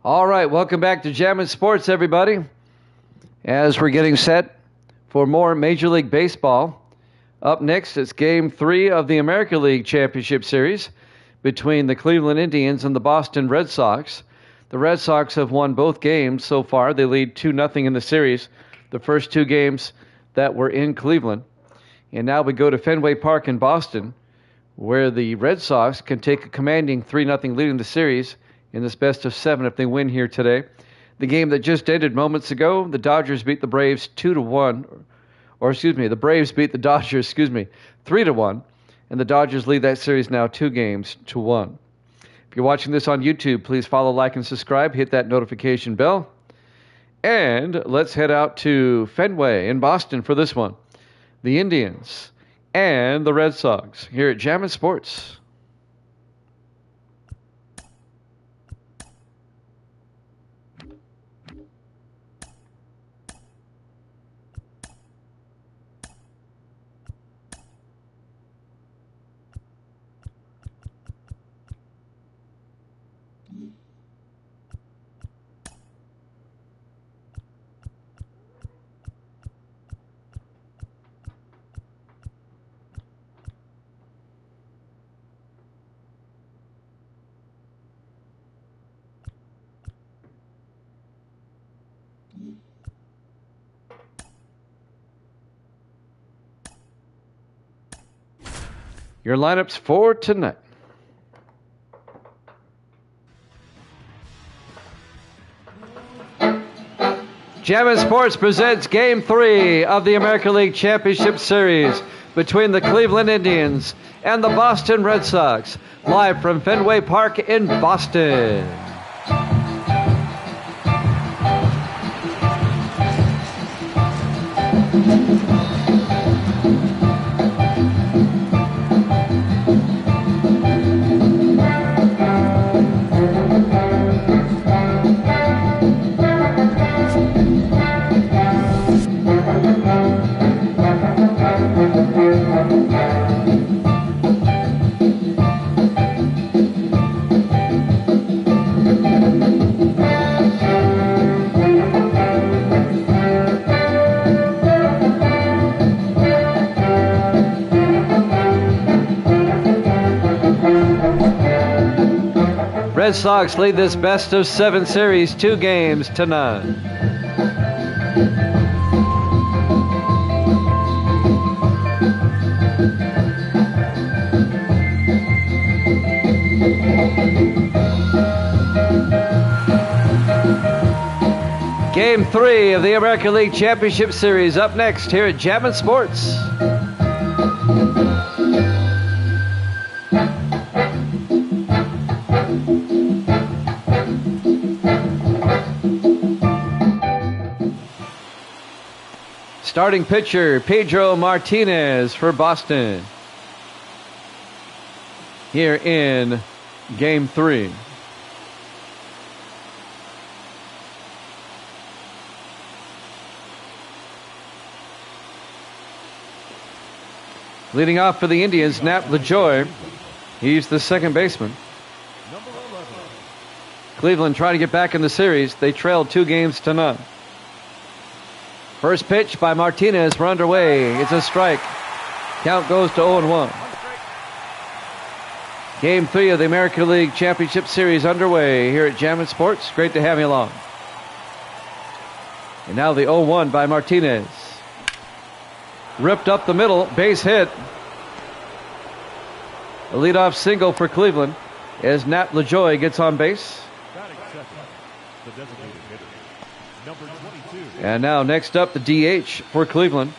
All right, welcome back to Jammin' Sports, everybody. As we're getting set for more Major League Baseball, up next it's Game 3 of the American League Championship Series between the Cleveland Indians and the Boston Red Sox. The Red Sox have won both games so far. They lead 2-0 in the series, the first two games that were in Cleveland. And now we go to Fenway Park in Boston, where the Red Sox can take a commanding 3-0 lead in the series in this best of 7 if they win here today. The game that just ended moments ago, the Dodgers beat the Braves 2-1, the Braves beat the Dodgers, 3-1, and the Dodgers lead that series now 2-1. If you're watching this on YouTube, please follow, like, and subscribe. Hit that notification bell. And let's head out to Fenway in Boston for this one. The Indians and the Red Sox here at Jammin' Sports. Your lineups for tonight. Jammin' Sports presents Game 3 of the American League Championship Series between the Cleveland Indians and the Boston Red Sox, live from Fenway Park in Boston. Red Sox lead this best of 7 series 2-0. Game 3 of the American League Championship Series up next here at Jammin' Sports. Starting pitcher, Pedro Martinez for Boston. Here in Game 3. Leading off for the Indians, Nat LaJoy. He's the second baseman. Cleveland trying to get back in the series. They trailed 2-0. First pitch by Martinez. We're underway. It's a strike. Count goes to 0-1. Game 3 of the American League Championship Series underway here at Jammin' Sports. Great to have you along. And now the 0-1 by Martinez. Ripped up the middle. Base hit. A leadoff single for Cleveland as Nat LaJoy gets on base. And now next up, the DH for Cleveland.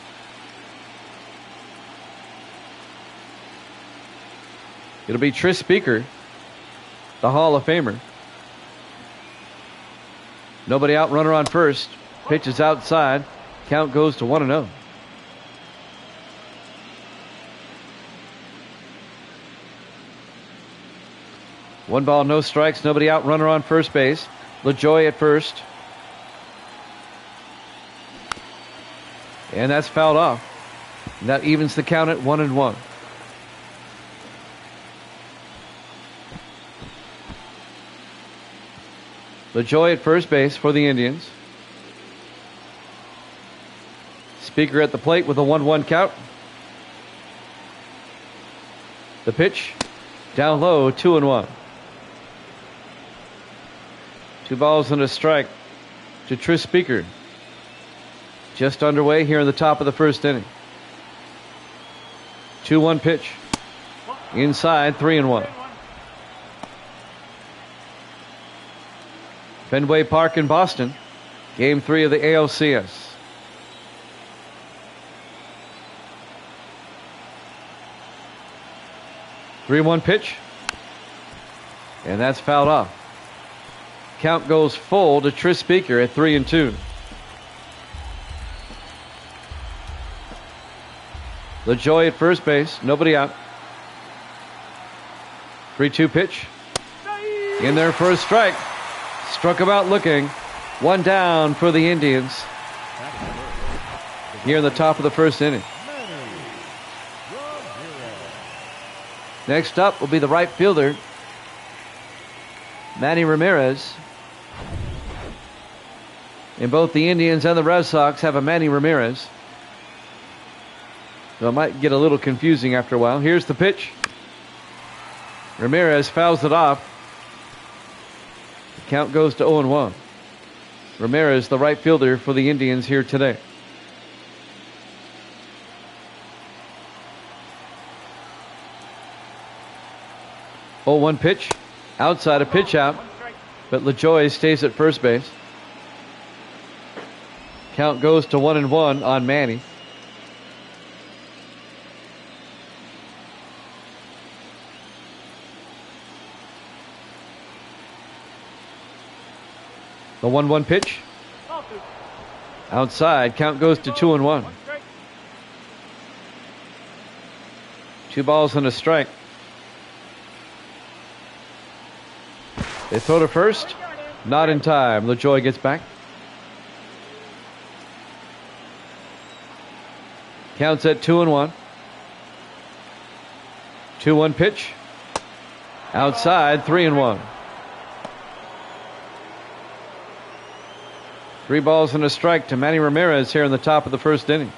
It'll be Tris Speaker, the Hall of Famer. Nobody out, runner on first. Pitch is outside. Count goes to 1-0. One ball, no strikes, nobody out, runner on first base. LaJoy at first. And that's fouled off. And that evens the count at 1-1. LaJoy at first base for the Indians. Speaker at the plate with a 1-1 count. The pitch down low, 2-1. 2 balls and a strike to Tris Speaker. Just underway here in the top of the first inning. 2-1 pitch. Inside, 3-1. Fenway Park in Boston. Game 3 of the ALCS. Three-one pitch. And that's fouled off. Count goes full to Tris Speaker at 3-2. LaJoy at first base. Nobody out. 3-2 pitch. In there for a strike. Struck him out looking. 1 down for the Indians here in the top of the first inning. Next up will be the right fielder, Manny Ramirez. And both the Indians and the Red Sox have a Manny Ramirez. So it might get a little confusing after a while. Here's the pitch. Ramirez fouls it off. The count goes to 0-1. Ramirez, the right fielder for the Indians here today. Oh, 1 pitch. Outside, a pitch out. But LaJoy stays at first base. Count goes to 1-1 on Manny. The 1-1 pitch. Outside. Count goes to 2-1. 2 balls and a strike. They throw to first. Not in time. LaJoy gets back. Counts at 2-1. 2-1 pitch. Outside. 3-1. 3 balls and a strike to Manny Ramirez here in the top of the first inning.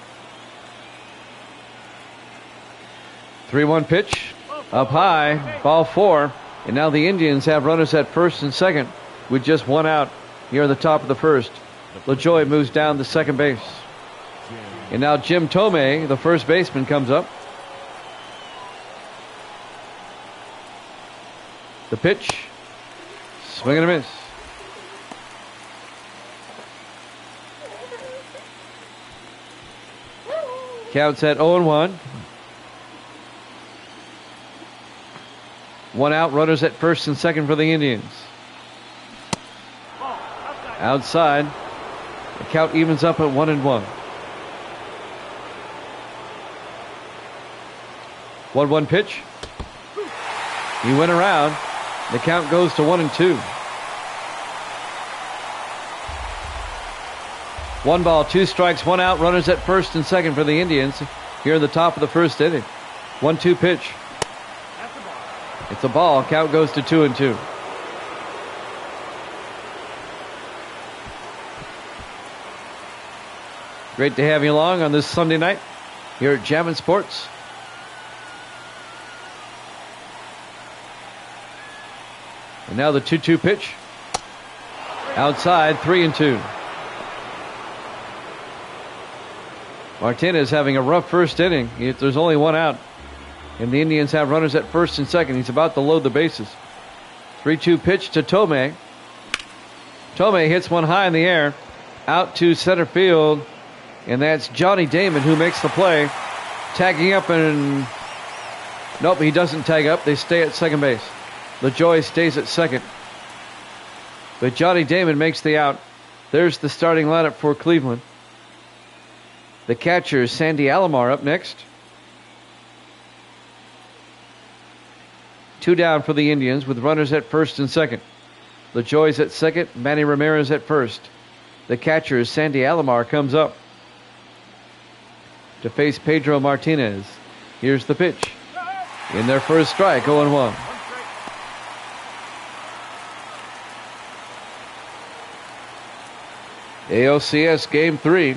3-1 pitch. Up high. Ball 4. And now the Indians have runners at first and second with just 1 out here in the top of the first. LaJoy moves down to second base. And now Jim Thome, the first baseman, comes up. The pitch. Swing and a miss. Counts at 0-1. 1 out, runners at first and second for the Indians. Outside. The count evens up at 1-1. 1-1 pitch. He went around. The count goes to 1-2. 1 ball, 2 strikes, 1 out, runners at first and second for the Indians here in the top of the first inning. 1-2 pitch. It's a ball. Count goes to 2-2. Great to have you along on this Sunday night here at Jammin' Sports. And now the 2-2 pitch. Outside, 3-2. Martinez having a rough first inning. There's only 1 out. And the Indians have runners at first and second. He's about to load the bases. 3-2 pitch to Thome. Thome hits one high in the air. Out to center field. And that's Johnny Damon who makes the play. Tagging up and... Nope, he doesn't tag up. They stay at second base. LaJoy stays at second. But Johnny Damon makes the out. There's the starting lineup for Cleveland. The catcher is Sandy Alomar up next. 2 down for the Indians with runners at first and second. LaJoy's at second. Manny Ramirez at first. The catcher is Sandy Alomar comes up to face Pedro Martinez. Here's the pitch. In their first strike, 0-1. ALCS Game 3.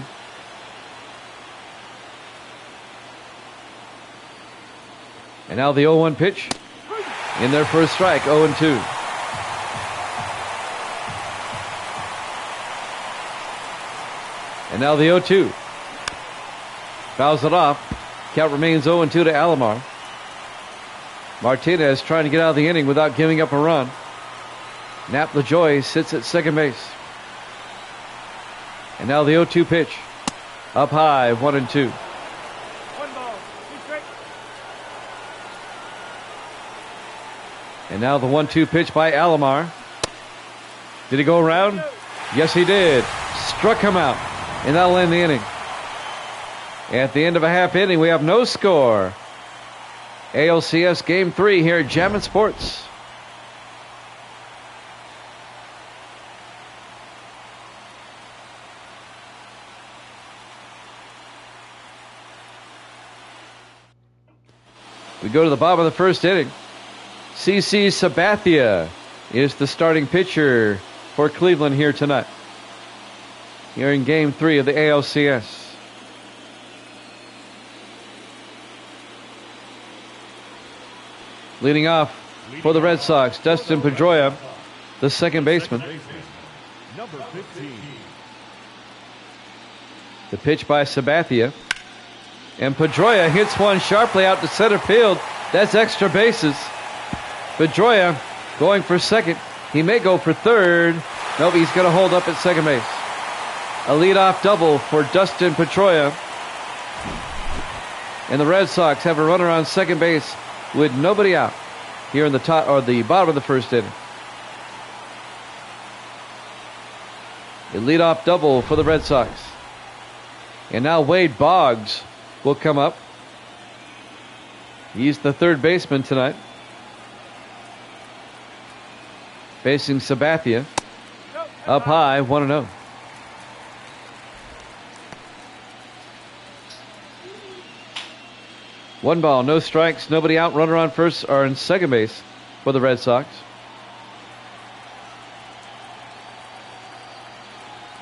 And now the 0-1 pitch. In there for a strike, 0-2. And now the 0-2. Fouls it off. Count remains 0-2 to Alomar. Martinez trying to get out of the inning without giving up a run. Nap LaJoie sits at second base. And now the 0-2 pitch. Up high, 1-2. And now the 1-2 pitch by Alomar. Did he go around? Yes, he did. Struck him out. And that'll end the inning. At the end of a half inning, we have no score. ALCS Game 3 here at Jammin' Sports. We go to the bottom of the first inning. CC Sabathia is the starting pitcher for Cleveland here tonight. Here in Game 3 of the ALCS. Leading off for the Red Sox, Dustin Pedroia, the second baseman. Number 15. The pitch by Sabathia. And Pedroia hits one sharply out to center field. That's extra bases. Pedroia going for second. He may go for third. Nope, he's going to hold up at second base. A leadoff double for Dustin Pedroia. And the Red Sox have a runner on second base with nobody out here in the top or the bottom of the first inning. A leadoff double for the Red Sox. And now Wade Boggs will come up. He's the third baseman tonight. Facing Sabathia. Up high, 1-0. One ball, no strikes, nobody out. Runner on first or in second base for the Red Sox.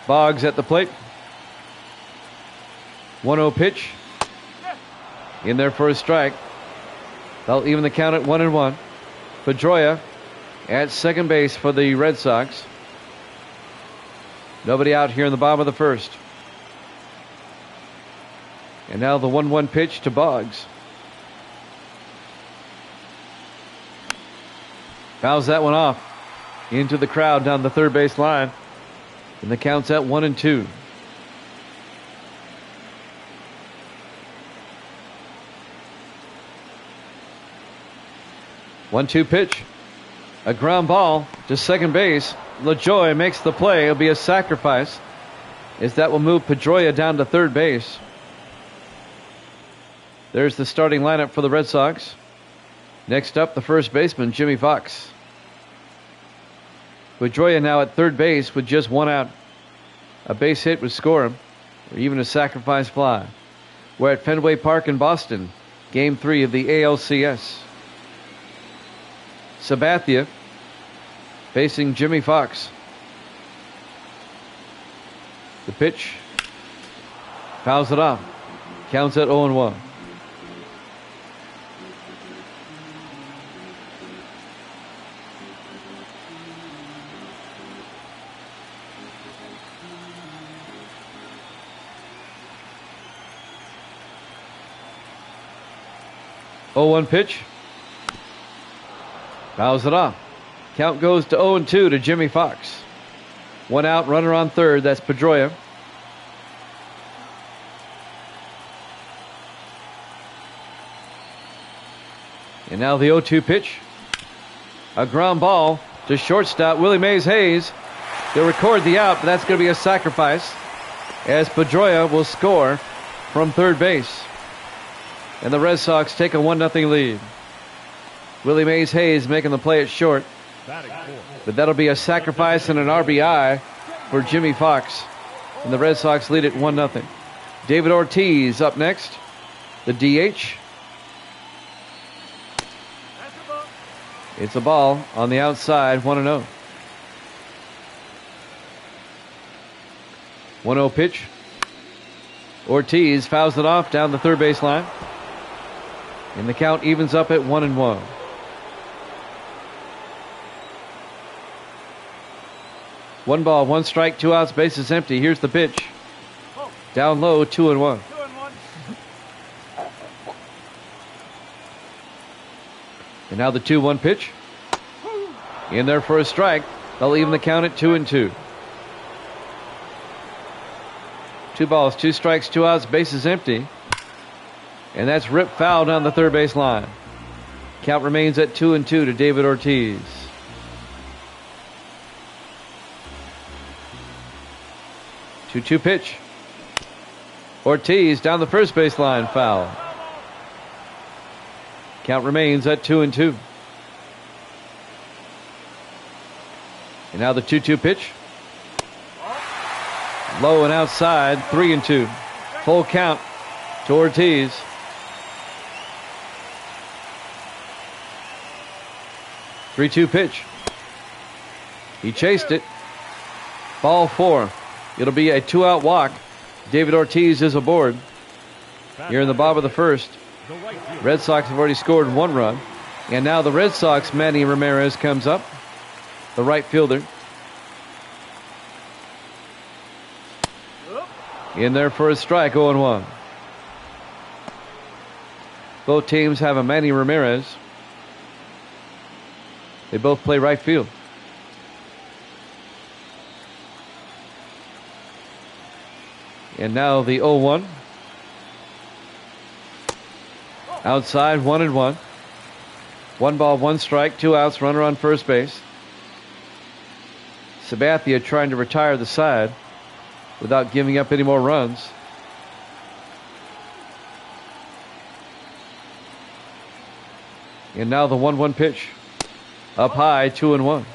Boggs at the plate. 1-0 pitch. In there for a strike. They'll even the count at 1-1. Pedroia at second base for the Red Sox. Nobody out here in the bottom of the first. And now the 1-1 pitch to Boggs. Fouls that one off into the crowd down the third base line. And the count's at 1-2. One-two pitch. A ground ball to second base. LaJoie makes the play. It'll be a sacrifice, as that will move Pedroia down to third base. There's the starting lineup for the Red Sox. Next up, the first baseman, Jimmy Fox. Pedroia now at third base with just one out. A base hit would score him, or even a sacrifice fly. We're at Fenway Park in Boston, Game 3 of the ALCS. Sabathia facing Jimmy Fox. The pitch. Fouls it off. Counts at 0-1. Oh, 0-1 pitch. Fouls it off. Count goes to 0-2 to Jimmy Fox. One out, runner on third. That's Pedroia. And now the 0-2 pitch. A ground ball to shortstop Willie Mays Hayes. They'll record the out, but that's going to be a sacrifice, as Pedroia will score from third base. And the Red Sox take a 1-0 lead. Willie Mays Hayes making the play at short. But that'll be a sacrifice and an RBI for Jimmy Fox. And the Red Sox lead it 1-0. David Ortiz up next. The DH. It's a ball on the outside, 1-0. 1-0 pitch. Ortiz fouls it off down the third base line. And the count evens up at 1-1. One ball, one strike, 2 outs, bases empty. Here's the pitch. Down low, 2-1. And now the 2-1 pitch. In there for a strike. They'll even the count at 2-2. 2 balls, 2 strikes, 2 outs, bases empty. And that's ripped foul down the third base line. Count remains at 2-2 to David Ortiz. 2-2 pitch. Ortiz down the first base line, foul. Count remains at 2-2. And now the 2-2 pitch. Low and outside, 3-2. Full count to Ortiz. Three-two pitch. He chased it. Ball 4. It'll be a 2-out walk. David Ortiz is aboard. Here in the bottom of the first. Red Sox have already scored 1 run. And now the Red Sox, Manny Ramirez comes up. The right fielder. In there for a strike, 0-1. Both teams have a Manny Ramirez. They both play right field. And now the 0-1. Outside, 1-1. 1 ball, 1 strike, 2 outs, runner on first base. Sabathia trying to retire the side without giving up any more runs. And now the 1-1 pitch. Up high, 2-1.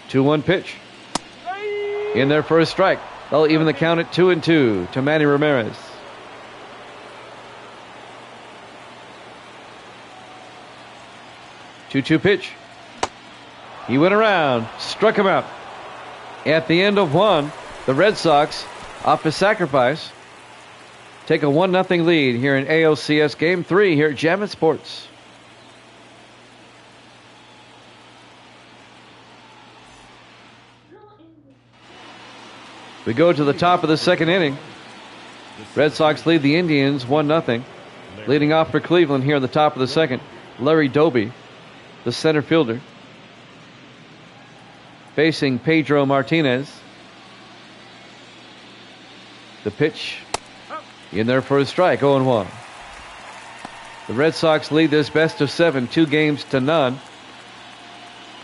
Two-one pitch. In there for a strike. They'll even the count at 2-2 to Manny Ramirez. Two-two pitch. He went around, struck him out. At the end of 1, the Red Sox, off a sacrifice, take a 1-0 lead here in ALCS Game 3 here at Jammin' Sports. We go to the top of the second inning. Red Sox lead the Indians 1-0. Leading off for Cleveland here in the top of the second, Larry Doby, the center fielder, facing Pedro Martinez. The pitch in there for a strike, 0-1. The Red Sox lead this best of 7, 2-0.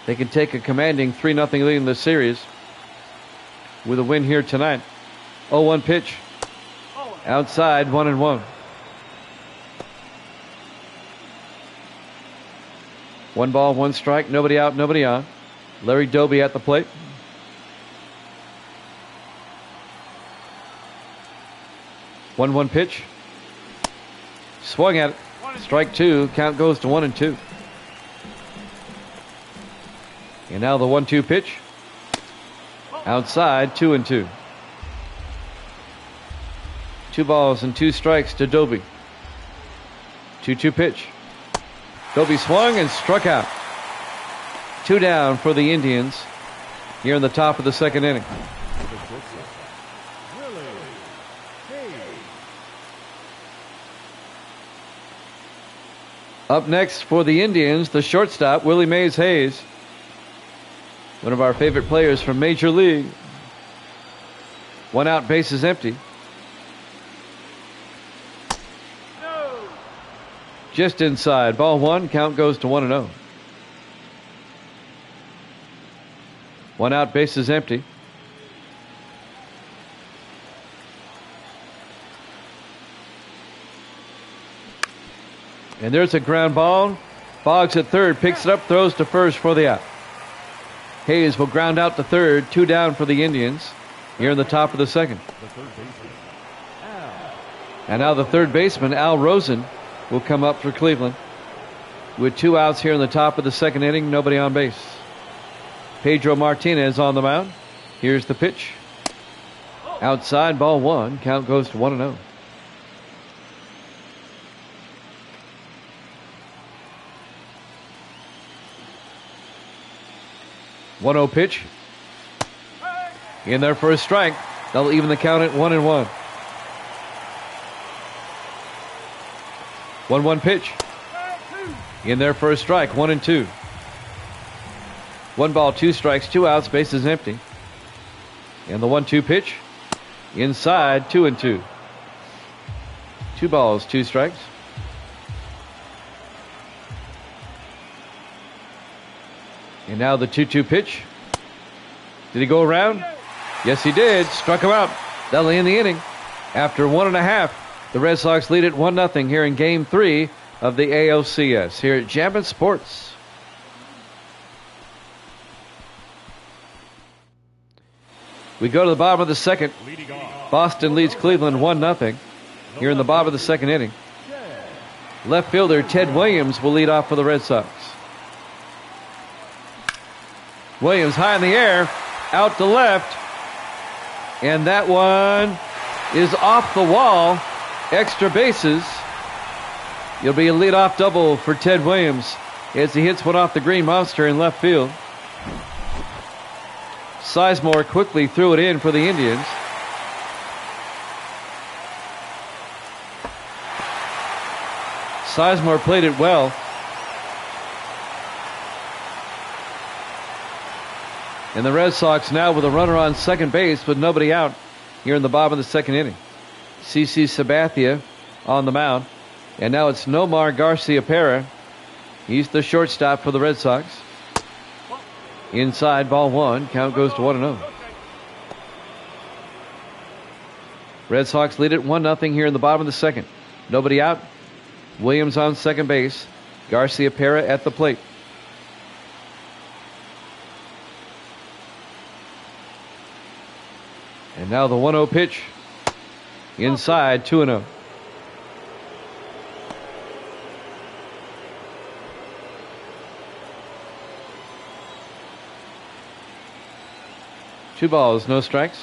They can take a commanding 3-0 lead in the series with a win here tonight. 0-1 pitch. Outside, 1-1. 1 ball, 1 strike, nobody out, nobody on. Larry Doby at the plate. One pitch. Swung at it. Strike 2. Count goes to 1-2. And now the 1-2 pitch. Outside, 2-2. 2 balls and 2 strikes to Doby. 2-2 pitch. Doby swung and struck out. 2 down for the Indians here in the top of the second inning. Up next for the Indians, the shortstop, Willie Mays Hayes. One of our favorite players from Major League. 1 out, bases empty. No. Just inside. Ball 1, count goes to 1-0. 1 out, bases empty. And there's a ground ball. Boggs at third, picks it up, throws to first for the out. Hayes will ground out to third, 2 down for the Indians here in the top of the second. And now the third baseman, Al Rosen, will come up for Cleveland. with 2 outs here in the top of the second inning. Nobody on base. Pedro Martinez on the mound. Here's the pitch. Outside, ball 1. Count goes to 1-0. One-0 pitch. In there for a strike. That'll even the count at 1-1. 1-1 pitch. In there for a strike. 1-2. 1 ball, 2 strikes, 2 outs, bases empty. And the 1-2 pitch. Inside, 2-2. 2 balls, 2 strikes. And now the 2-2 pitch. Did he go around? Yes, he did. Struck him out. That'll end the inning. After 1.5, the Red Sox lead it 1-0 here in Game 3 of the ALCS here at Jammin' Sports. We go to the bottom of the second. Boston leads Cleveland 1-0 here in the bottom of the second inning. Left fielder Ted Williams will lead off for the Red Sox. Williams high in the air, out to left, and that one is off the wall. Extra bases. It'll be a leadoff double for Ted Williams as he hits one off the green monster in left field. Sizemore quickly threw it in for the Indians. Sizemore played it well. And the Red Sox now with a runner on second base with nobody out here in the bottom of the second inning. CC Sabathia on the mound. And now it's Nomar Garcia-Pera. He's the shortstop for the Red Sox. Inside, ball 1. Count goes to 1-0. Red Sox lead it 1-0 here in the bottom of the second. Nobody out. Williams on second base. Garcia-Pera at the plate. And now the 1-0 pitch. Inside, 2-0. Two balls, no strikes.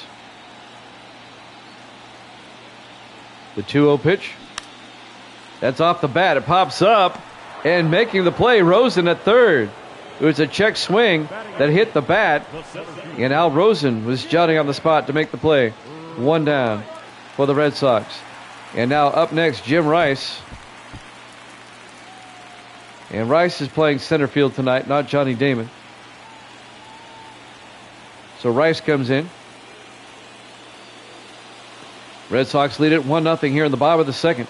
The 2-0 pitch. That's off the bat. It pops up. And making the play, Rosen at third. It was a check swing that hit the bat. And Al Rosen was jutting on the spot to make the play. 1 down for the Red Sox. And now up next, Jim Rice. And Rice is playing center field tonight, not Johnny Damon. So Rice comes in. Red Sox lead it 1-0 here in the bottom of the second.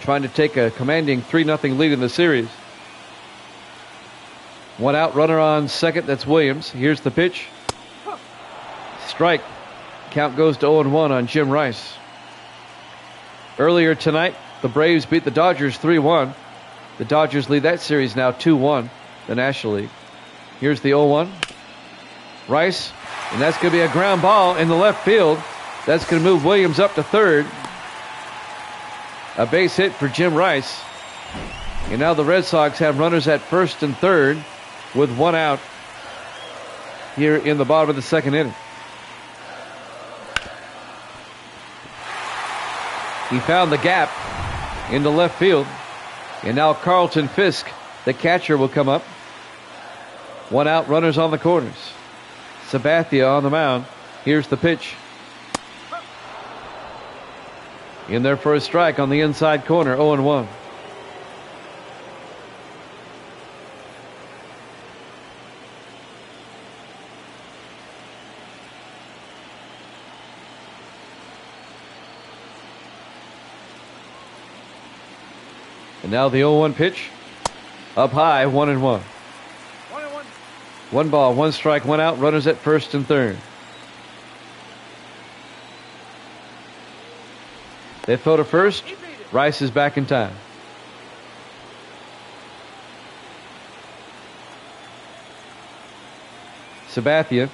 Trying to take a commanding 3-0 lead in the series. 1 out, runner on second. That's Williams. Here's the pitch. Strike. Count goes to 0-1 on Jim Rice. Earlier tonight, the Braves beat the Dodgers 3-1. The Dodgers lead that series now 2-1, the National League. Here's the 0-1. Rice. And that's going to be a ground ball in the left field. That's going to move Williams up to third. A base hit for Jim Rice. And now the Red Sox have runners at first and third with 1 out here in the bottom of the second inning. He found the gap into left field. And now Carlton Fisk, the catcher, will come up. 1 out, runners on the corners. Sabathia on the mound. Here's the pitch. In there for a strike on the inside corner, 0-1. And now the 0-1 pitch. Up high, 1-1. 1 ball, 1 strike, 1 out, runners at first and third. They throw to first. Rice is back in time. Sabathia.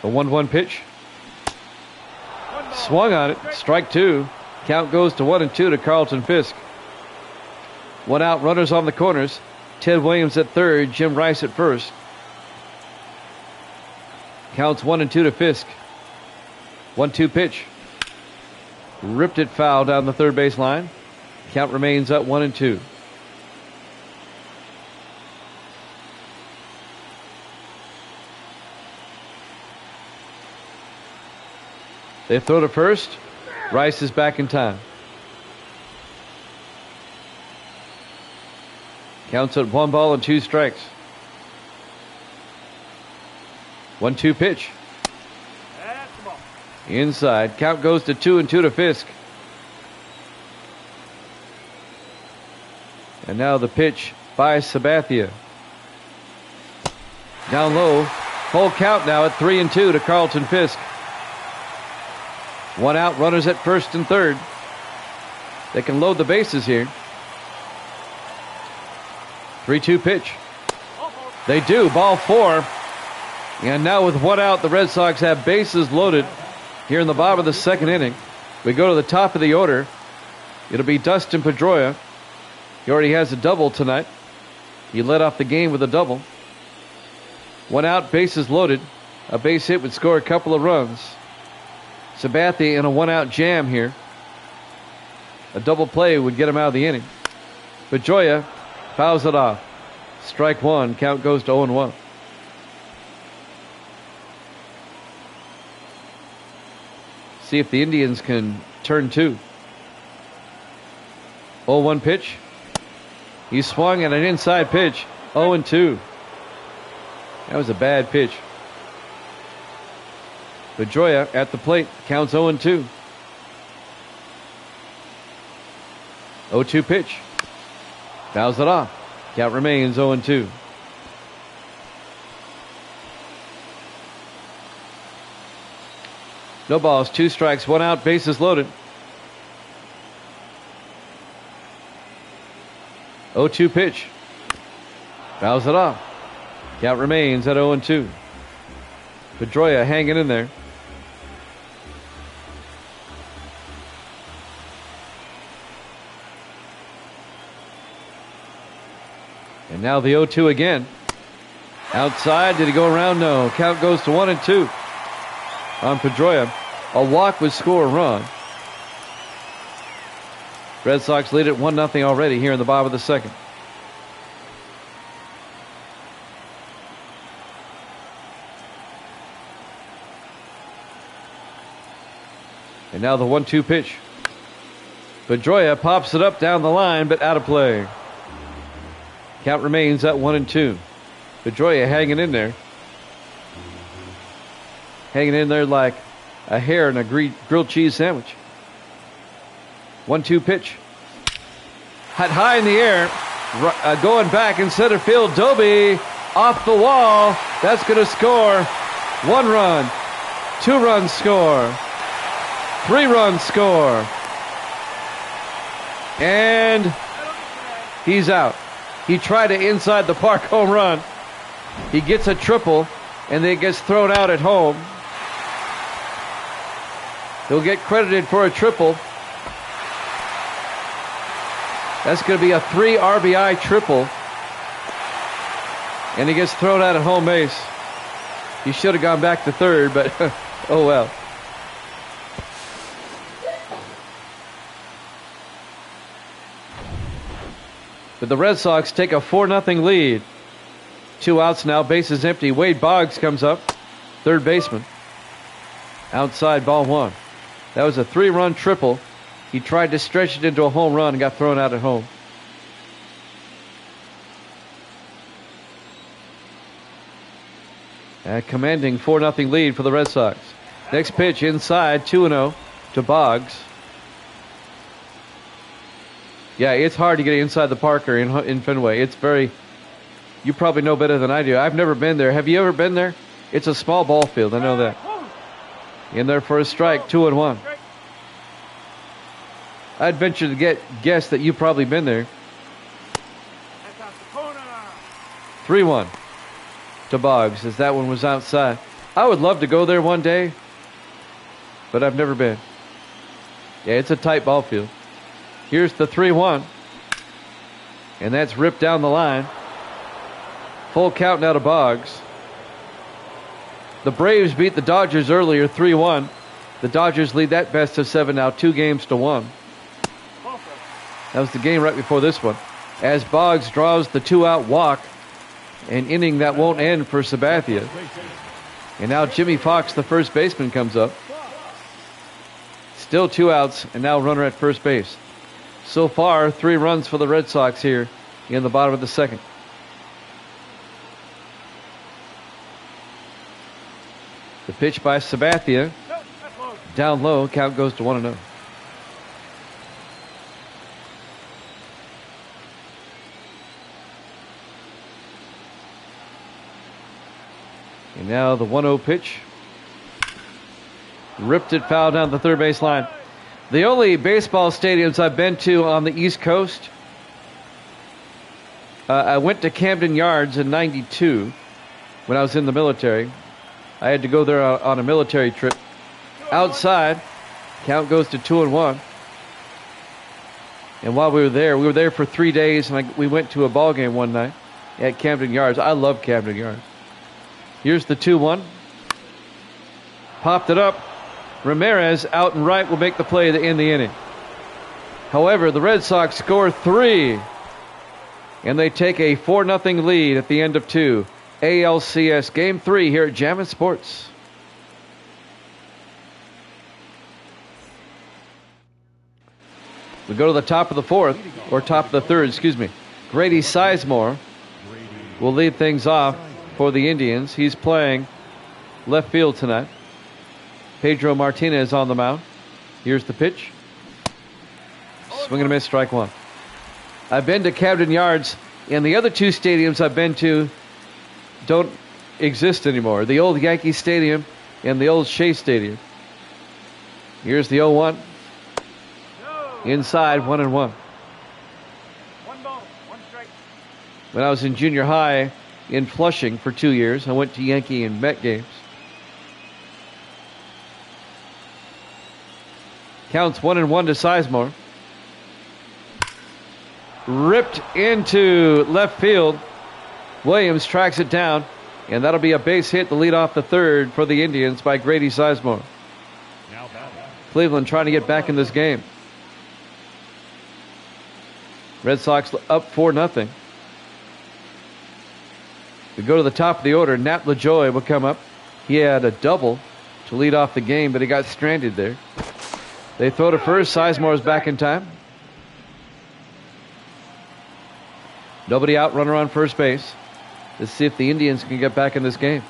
A 1-1 pitch. Swung on it. Strike 2. Count goes to 1-2 to Carlton Fisk. One out, runners on the corners. Ted Williams at third, Jim Rice at first. Counts 1-2 to Fisk. 1-2 pitch. Ripped it foul down the third base line. Count remains at 1-2. They throw to first. Rice is back in time. Counts at 1-2 strikes. 1-2 pitch. Inside. Count goes to 2-2 to Fisk. And now the pitch by Sabathia. Down low. Full count now at 3-2 to Carlton Fisk. One out, runners at first and third. They can load the bases here. 3-2 pitch. They do. Ball 4. And now with one out, the Red Sox have bases loaded here in the bottom of the second inning. We go to the top of the order. It'll be Dustin Pedroia. He already has a double tonight. He led off the game with a double. One out, bases loaded. A base hit would score a couple of runs. Sabathia in a one-out jam here. A double play would get him out of the inning. Pedroia fouls it off. Strike one. Count goes to 0-1. See if the Indians can turn two. 0-1 pitch. He swung at an inside pitch. 0-2. That was a bad pitch. Pedroia at the plate. Counts 0-2. 0-2 pitch. Fouls it off. Count remains 0-2. No balls, 2 strikes, 1 out, bases loaded. 0-2 pitch. Fouls it off. Count remains at 0-2. Pedroia hanging in there. And now the 0-2 again. Outside, did he go around? No. Count goes to 1-2 on Pedroia. A walk would score a run. Red Sox lead at 1-0 already here in the bottom of the second. And now the 1-2 pitch. Pedroia pops it up down the line, but out of play. Count remains at 1-2. Pedroia hanging in there. Hanging in there like a hare in a grilled cheese sandwich. 1-2 pitch. High in the air. Going back in center field. Doby off the wall. That's going to score 1 run. 2 runs score. 3 runs score. And he's out. He tried to inside the park home run. He gets a triple and then gets thrown out at home. He'll get credited for a triple. That's going to be a 3 RBI triple. And he gets thrown out at home base. He should have gone back to third, but oh well. But the Red Sox take a 4-0 lead. 2 outs now, bases empty. Wade Boggs comes up, third baseman. Outside, ball 1. That was a 3-run triple. He tried to stretch it into a home run and got thrown out at home. A commanding 4-0 lead for the Red Sox. Next pitch inside, 2-0 to Boggs. Yeah, it's hard to get inside the Parker in Fenway. It's very... You probably know better than I do. I've never been there. Have you ever been there? It's a small ball field. I know that. In there for a strike, 2-1. I'd venture to guess that you've probably been there. 3-1 to Boggs, as that one was outside. I would love to go there one day, but I've never been. Yeah, it's a tight ball field. Here's the 3-1. And that's ripped down the line. Full count now to Boggs. The Braves beat the Dodgers earlier 3-1. The Dodgers lead that best of 7 now, 2-1. That was the game right before this one. As Boggs draws the 2-out walk, an inning that won't end for Sabathia. And now Jimmy Fox, the first baseman, comes up. Still 2 outs, and now runner at first base. So far, 3 runs for the Red Sox here in the bottom of the second. The pitch by Sabathia. Down low, count goes to 1-0. And now the 1-0 pitch. Ripped it foul down the third base line. The only baseball stadiums I've been to on the East Coast, I went to Camden Yards in '92 when I was in the military. I had to go there on a military trip. Outside, count goes to 2-1. And while we were there for 3 days, and we went to a ball game one night at Camden Yards. I love Camden Yards. Here's the 2-1. Popped it up. Ramirez out and right will make the play to end the inning. However, the Red Sox score 3, and they take a 4-0 lead at the end of 2. ALCS Game 3 here at Jammin' Sports. We go to the top of the fourth, or top of the third, excuse me. Grady Sizemore will lead things off for the Indians. He's playing left field tonight. Pedro Martinez on the mound. Here's the pitch. Swing and a miss, strike 1. I've been to Camden Yards, and the other 2 stadiums I've been to don't exist anymore. The old Yankee Stadium and the old Shea Stadium. Here's the 0-1. Inside, 1-1. 1 ball, 1 strike. When I was in junior high in Flushing for 2 years, I went to Yankee and Met games. Counts 1-1 to Sizemore. Ripped into left field. Williams tracks it down, and that'll be a base hit to lead off the third for the Indians by Grady Sizemore. Cleveland trying to get back in this game. Red Sox up 4-0. We go to the top of the order. Nat LaJoie will come up. He had a double to lead off the game, but he got stranded there. They throw to first. Sizemore's back in time. Nobody out, runner on first base. Let's see if the Indians can get back in this game.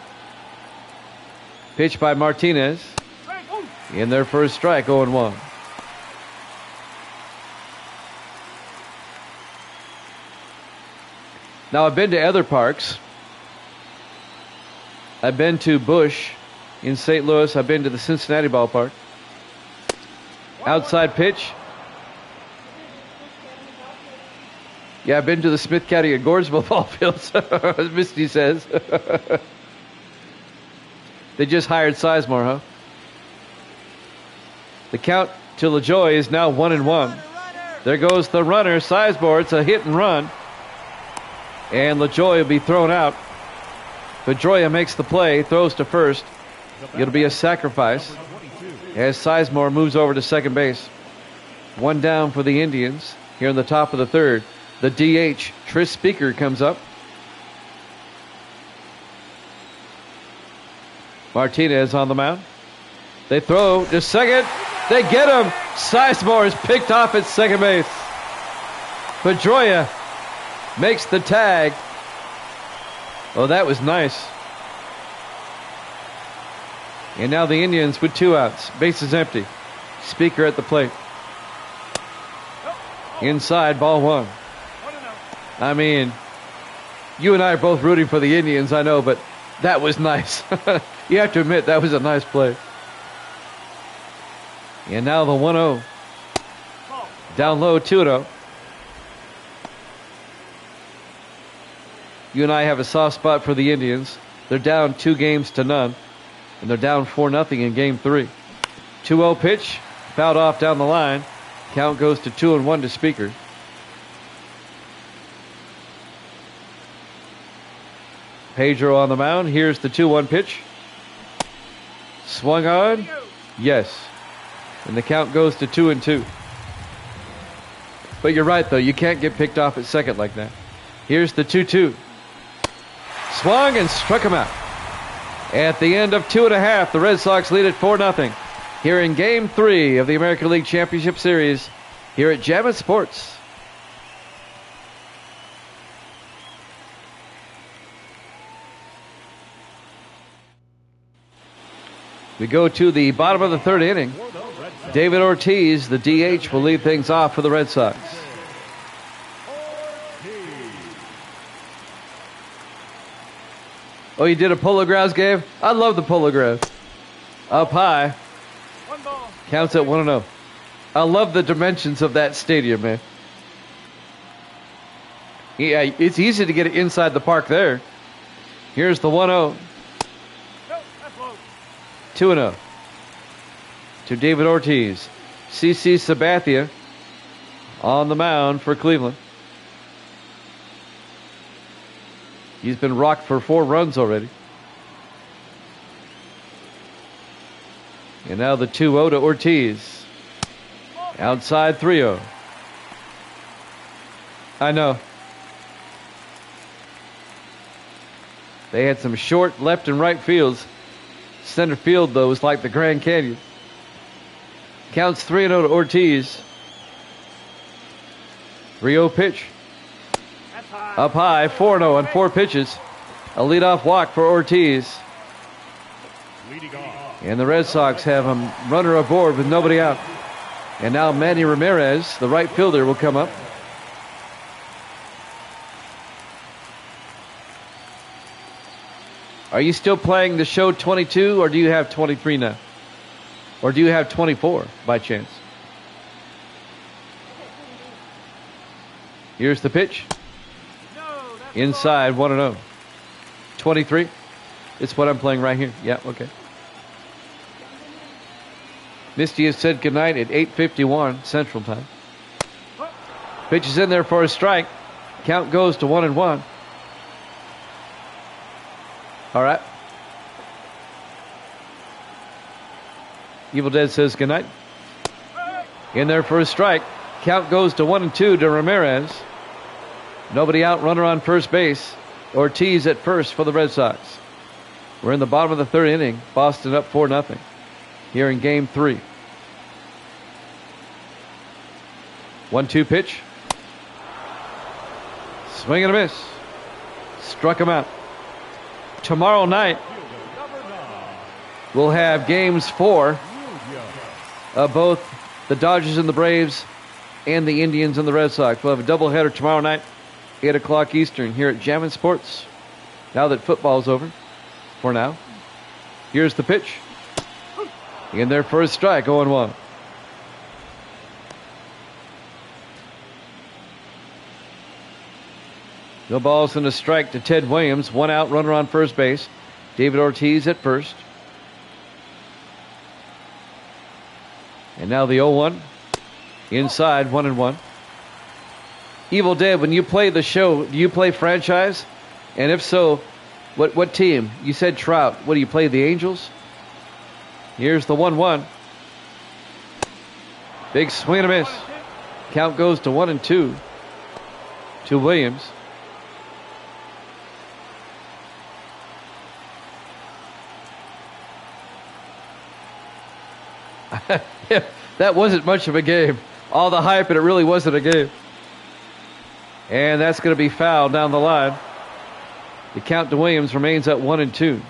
Pitch by Martinez. In their first strike, 0-1. Now, I've been to other parks. I've been to Busch in St. Louis. I've been to the Cincinnati ballpark. Outside pitch. Yeah, I've been to the Smith County and Gordonsville ball fields, as Misty says. They just hired Sizemore, huh? The count to LaJoie is now 1-1. There goes the runner, Sizemore. It's a hit and run. And LaJoie will be thrown out. Pedroia makes the play, throws to first. It'll be a sacrifice as Sizemore moves over to second base. 1 down for the Indians here in the top of the third. The DH, Tris Speaker, comes up. Martinez on the mound. They throw to second. They get him. Sizemore is picked off at second base. Pedroia makes the tag. Oh, that was nice. And now the Indians with 2 outs. Bases empty. Speaker at the plate. Inside, ball 1. I mean, you and I are both rooting for the Indians, I know, but that was nice. You have to admit, that was a nice play. And now the 1-0. Down low, 2-0. You and I have a soft spot for the Indians. They're down 2-0, and they're down 4-0 in game 3. 2-0 pitch, fouled off down the line. Count goes to 2-1 to Speaker. Pedro on the mound. Here's the 2-1 pitch. Swung on. Yes. And the count goes to 2-2. But you're right, though. You can't get picked off at second like that. Here's the 2-2. Swung and struck him out. At the end of 2.5, the Red Sox lead at 4-0. Here in Game 3 of the American League Championship Series, here at Jammin' Sports. We go to the bottom of the third inning. David Ortiz, the DH, will lead things off for the Red Sox. Oh, you did a Polo Grounds game? I love the Polo Grounds. Up high. Counts at 1-0. I love the dimensions of that stadium, man. Yeah, it's easy to get it inside the park there. Here's the 1-0. 2-0 to David Ortiz. CC Sabathia on the mound for Cleveland. He's been rocked for 4 runs already. And now the 2-0 to Ortiz. Outside 3-0. I know. They had some short left and right fields. Center field, though, is like the Grand Canyon. Counts 3-0 to Ortiz. 3-0 pitch. Up high, 4-0 on 4 pitches. A leadoff walk for Ortiz. And the Red Sox have a runner aboard with nobody out. And now Manny Ramirez, the right fielder, will come up. Are you still playing the show 22, or do you have 23 now? Or do you have 24 by chance? Here's the pitch. Inside 1-0. 23. It's what I'm playing right here. Yeah, okay. Misty has said goodnight at 8:51 Central Time. Pitch is in there for a strike. Count goes to 1-1. All right. Evil Dead says goodnight. In there for a strike. Count goes to 1-2 to Ramirez. Nobody out, runner on first base. Ortiz at first for the Red Sox. We're in the bottom of the third inning. Boston up 4-0 here in Game 3. 1-2 pitch. Swing and a miss. Struck him out. Tomorrow night, we'll have Games 4 of both the Dodgers and the Braves and the Indians and the Red Sox. We'll have a doubleheader tomorrow night, 8 o'clock Eastern, here at Jammin' Sports. Now that football's over, for now. Here's the pitch. In there for a strike, 0-1. No balls and a strike to Ted Williams. 1 out, runner on first base. David Ortiz at first. And now the 0-1. Inside 1-1. Evil Dead, when you play the show, do you play franchise? And if so, what team? You said Trout. What do you play, the Angels? Here's the 1-1. Big swing and a miss. Count goes to 1-2 to Williams. That wasn't much of a game. All the hype, and it really wasn't a game. And that's going to be fouled down the line. The count to Williams remains at 1-2.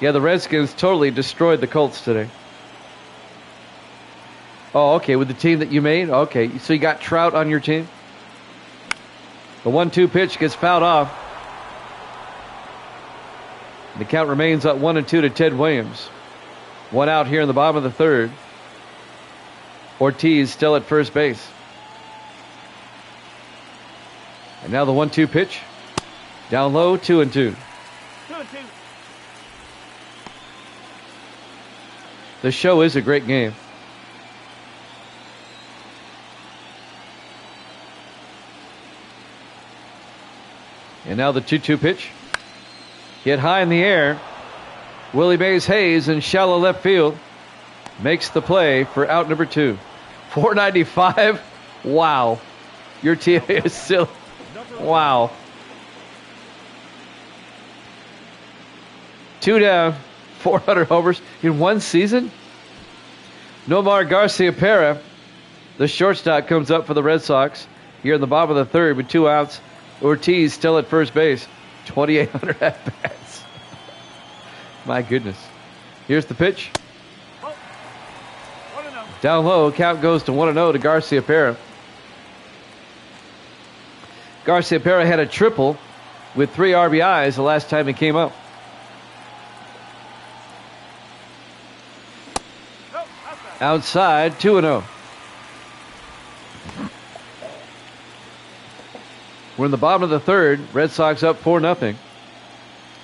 Yeah, the Redskins totally destroyed the Colts today. Oh, okay, with the team that you made? Okay, so you got Trout on your team? The 1-2 pitch gets fouled off. The count remains at 1-2 to Ted Williams. 1 out here in the bottom of the third. Ortiz still at first base. And now the 1-2 pitch. Down low, 2-2. 2-2. The show is a great game. And now the 2-2 pitch. Hit high in the air. Willie Mays Hayes in shallow left field makes the play for out number 2. 495. Wow. Your team is still. Wow. 2 down, 400 homers in one season. Nomar Garciaparra, the shortstop, comes up for the Red Sox here in the bottom of the 3rd with 2 outs. Ortiz still at first base. 2,800 at-bats. My goodness. Here's the pitch. Down low, count goes to 1-0 to Garciaparra. Garciaparra had a triple with 3 RBIs the last time he came up. Outside, 2-0. We're in the bottom of the 3rd. Red Sox up 4-0.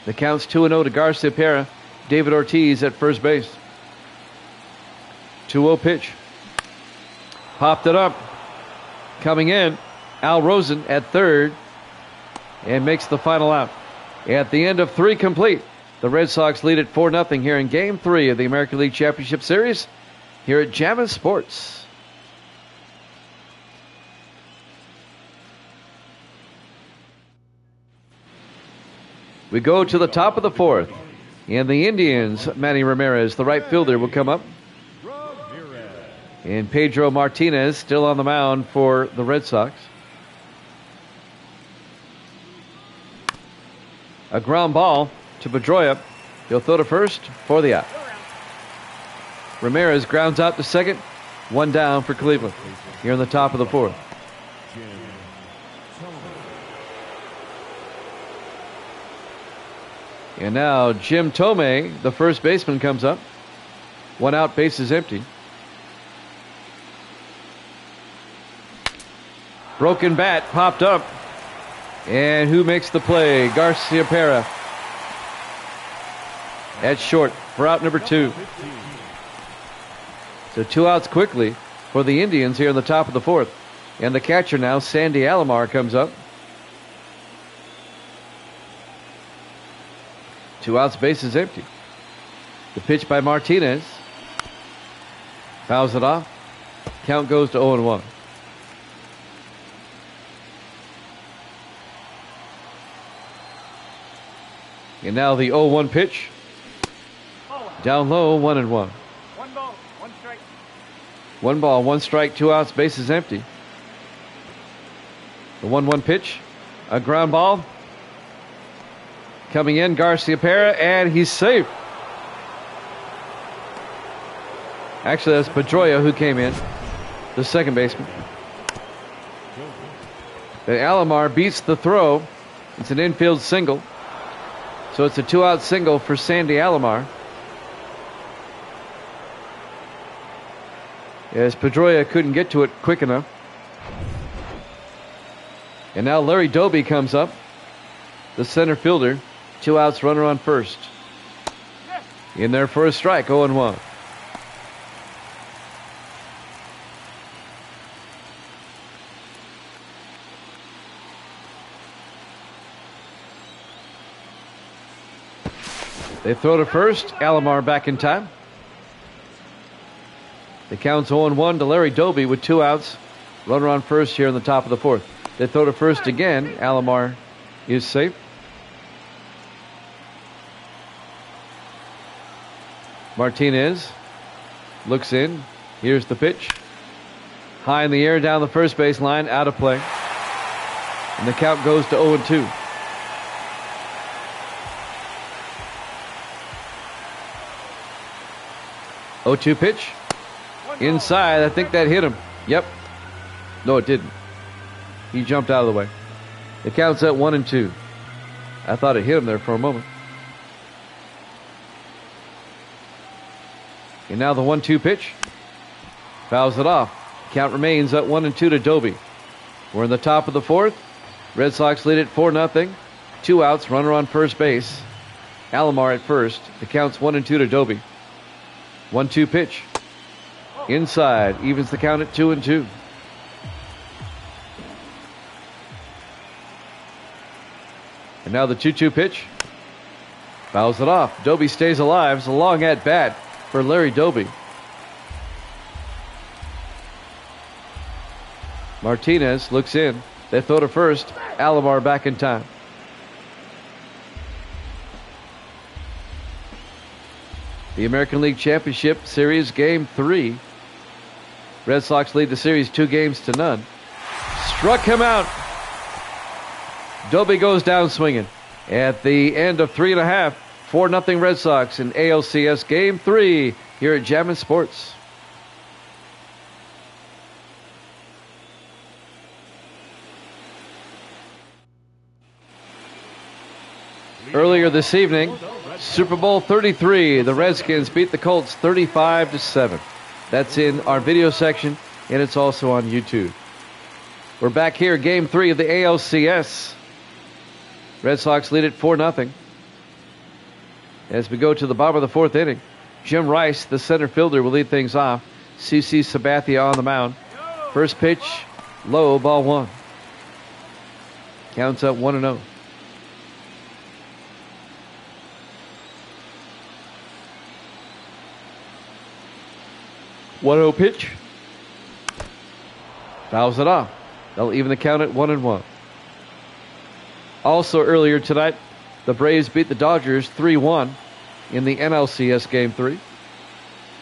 The count's 2-0 to Garciaparra. David Ortiz at first base. 2-0 pitch. Popped it up. Coming in, Al Rosen at 3rd. And makes the final out. At the end of 3 complete, the Red Sox lead at 4-0 here in Game 3 of the American League Championship Series here at Jammin' Sports. We go to the top of the 4th. And the Indians, Manny Ramirez, the right fielder, will come up. And Pedro Martinez still on the mound for the Red Sox. A ground ball to Pedroia. He'll throw to first for the out. Ramirez grounds out to second. 1 down for Cleveland here in the top of the 4th. And now Jim Thome, the first baseman, comes up. 1 out, bases empty. Broken bat popped up. And who makes the play? Garciaparra at short for out number 2. So 2 outs quickly for the Indians here in the top of the 4th. And the catcher now, Sandy Alomar, comes up. 2 outs, bases empty. The pitch by Martinez. Fouls it off. Count goes to 0-1. And now the 0-1 pitch. Down low, 1-1. 1 ball, 1 strike. 1 ball, 1 strike, 2 outs, bases empty. The 1-1 pitch. A ground ball. Coming in, Garciaparra, and he's safe. Actually, that's Pedroia who came in, the second baseman. And Alomar beats the throw. It's an infield single. So it's a 2-out single for Sandy Alomar. As Pedroia couldn't get to it quick enough. And now Larry Doby comes up, the center fielder. 2 outs, runner on first. In there for a strike, 0-1. They throw to first. Alomar back in time. The count's 0-1 to Larry Doby with 2 outs. Runner on first here in the top of the 4th. They throw to first again. Alomar is safe. Martinez looks in. Here's the pitch. High in the air down the first base line. Out of play. And the count goes to 0-2. Oh-2 pitch. Inside. I think that hit him. Yep. No, it didn't. He jumped out of the way. The count's at 1-2. I thought it hit him there for a moment. And now the 1-2 pitch. Fouls it off. Count remains at 1-2 to Doby. We're in the top of the 4th. Red Sox lead it 4-0. 2 outs, runner on first base. Alomar at first. The count's 1-2 to Doby. 1-2 pitch. Inside. Evens the count at 2-2. And now the 2-2 pitch. Fouls it off. Doby stays alive. It's a long at bat for Larry Doby. Martinez looks in. They throw to first. Alomar back in time. The American League Championship Series Game 3. Red Sox lead the series 2-0. Struck him out. Doby goes down swinging. At the end of 3.5, 4-0 Red Sox in ALCS Game 3 here at Jammin' Sports. Earlier this evening, Super Bowl 33, the Redskins beat the Colts 35-7. That's in our video section, and it's also on YouTube. We're back here, Game 3 of the ALCS. Red Sox lead it 4-0. As we go to the bottom of the 4th inning, Jim Rice, the center fielder, will lead things off. CC Sabathia on the mound. First pitch, low, ball 1. Counts up 1-0. One-0 pitch. Fouls it off. They'll even the count at 1-1. Also earlier tonight, the Braves beat the Dodgers 3-1 in the NLCS Game 3.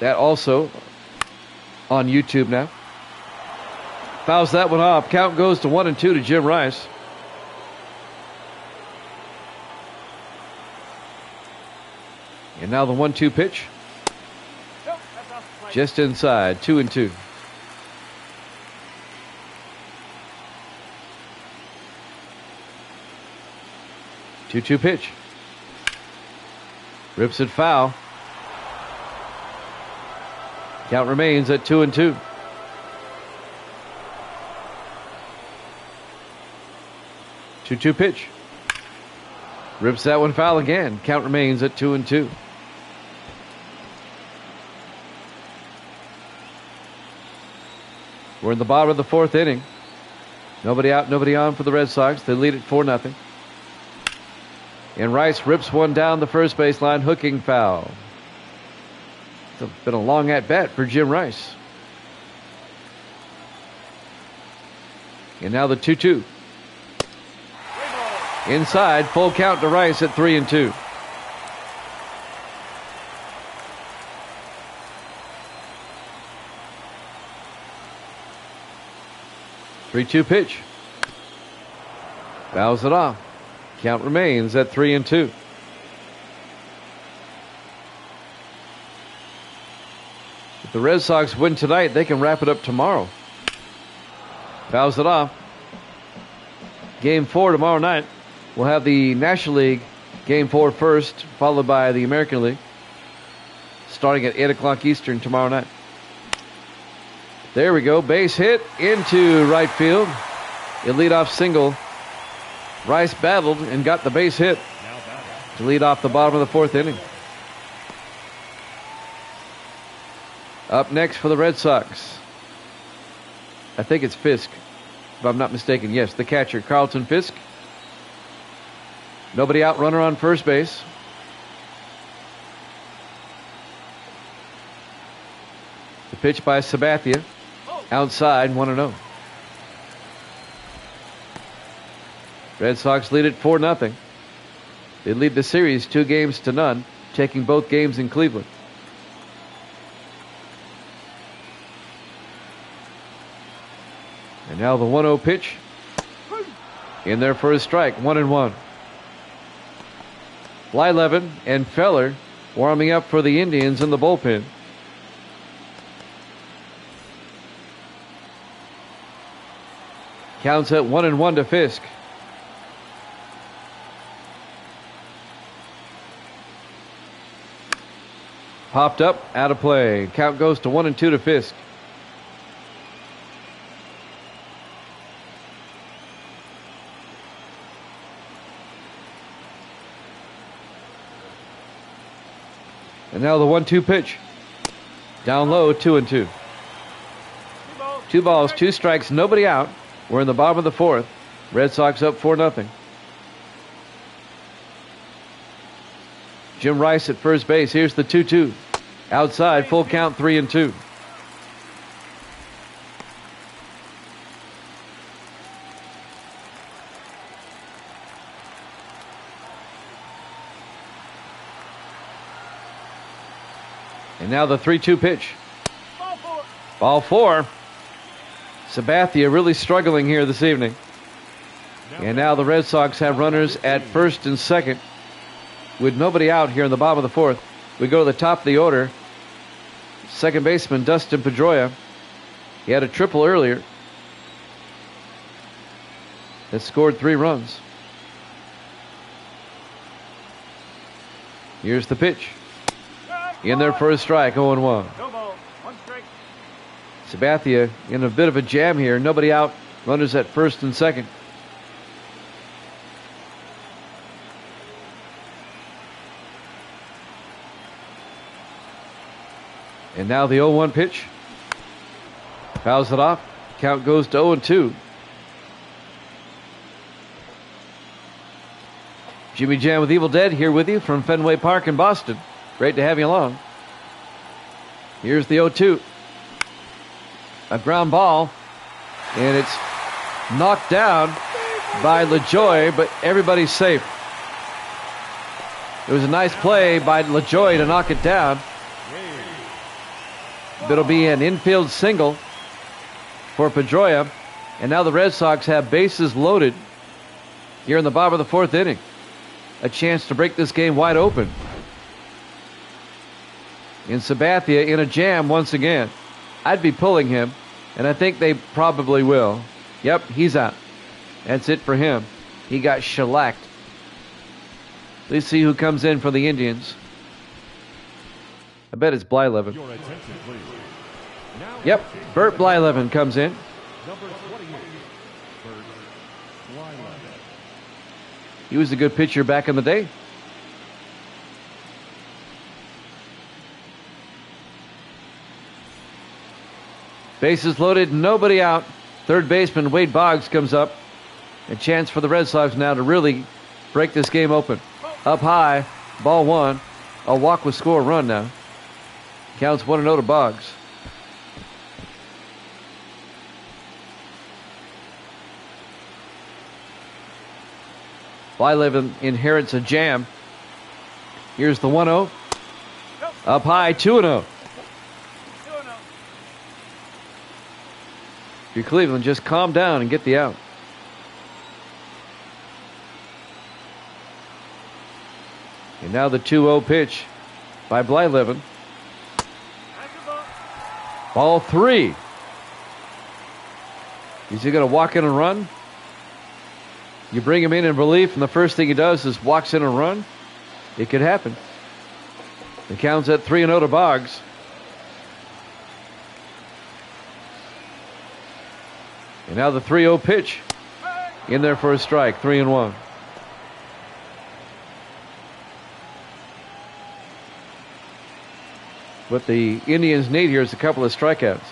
That also on YouTube now. Fouls that one off. Count goes to 1-2 to Jim Rice. And now the 1-2 pitch. Just inside, 2-2. Two-two pitch. Rips it foul. Count remains at 2-2. Two-two pitch. Rips that one foul again. Count remains at 2-2. We're in the bottom of the 4th inning. Nobody out, nobody on for the Red Sox. They lead it 4-0. And Rice rips one down the first baseline, hooking foul. It's been a long at-bat for Jim Rice. And now the 2-2. Inside, full count to Rice at 3-2. Three-two pitch. Fouls it off. Count remains at 3-2. If the Red Sox win tonight, they can wrap it up tomorrow. Fouls it off. Game 4 tomorrow night. We'll have the National League Game 4 first, followed by the American League, starting at 8 o'clock Eastern tomorrow night. There we go. Base hit into right field. A leadoff single. Rice battled and got the base hit to lead off the bottom of the 4th inning. Up next for the Red Sox, I think it's Fisk, if I'm not mistaken. Yes, the catcher, Carlton Fisk. Nobody out, runner on first base. The pitch by Sabathia. Outside, 1-0. Red Sox lead it 4-0. They lead the series 2-0, taking both games in Cleveland. And now the 1-0 pitch. In there for a strike, 1-1. Blyleven and Feller warming up for the Indians in the bullpen. Counts at 1-1 to Fisk. Popped up, out of play. Count goes to 1-2 to Fisk. And now the 1-2 pitch. Down low, 2-2. 2 balls, 2 strikes, nobody out. We're in the bottom of the 4th. Red Sox up 4-0. Jim Rice at first base. Here's the 2-2. Outside, full count, 3-2. And now the 3-2 pitch. Ball four. Sabathia really struggling here this evening. And now the Red Sox have runners at first and second with nobody out here in the bottom of the fourth. We go to the top of the order. Second baseman Dustin Pedroia. He had a triple earlier that scored 3 runs. Here's the pitch. In there for a strike, 0-1. No ball, 1 strike. Sabathia in a bit of a jam here. Nobody out. Runners at first and second. And now the 0-1 pitch. Fouls it off. Count goes to 0-2. Jimmy Jam with Evil Dead here with you from Fenway Park in Boston. Great to have you along. Here's the 0-2. A ground ball. And it's knocked down by LaJoie, but everybody's safe. It was a nice play by LaJoie to knock it down. It'll be an infield single for Pedroia. And now the Red Sox have bases loaded here in the bottom of the fourth inning. A chance to break this game wide open. And Sabathia in a jam once again. I'd be pulling him, and I think they probably will. Yep, he's out. That's it for him. He got shellacked. Let's see who comes in for the Indians. I bet it's Blyleven. Your attention, please. Now Yep, Bert Blyleven comes in. number 28, Bert Blyleven. He was a good pitcher back in the day. Bases loaded, nobody out. Third baseman Wade Boggs comes up. A chance for the Red Sox now to really break this game open. Up high, ball 1. A walk will score a run now. Counts 1-0 to Boggs. Blyleven inherits a jam. Here's the 1-0. Up high, 2-0. If you're Cleveland, just calm down and get the out. And now the 2-0 pitch by Blyleven. Ball 3. Is he going to walk in and run? You bring him in relief, and the first thing he does is walks in and run. It could happen. The count's at 3-0 to Boggs. And now the 3-0 pitch. In there for a strike, 3-1. What the Indians need here is a couple of strikeouts.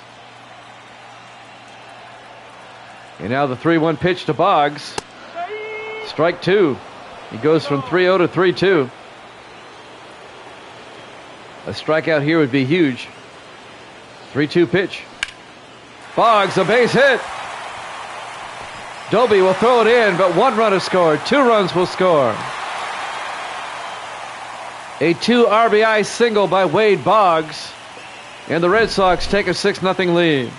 And now the 3-1 pitch to Boggs. Strike 2. He goes from 3-0 to 3-2. A strikeout here would be huge. 3-2 pitch. Boggs, a base hit. Doby will throw it in, but 1 run is scored. 2 runs will score. A 2 RBI single by Wade Boggs. And the Red Sox take a 6-0 lead.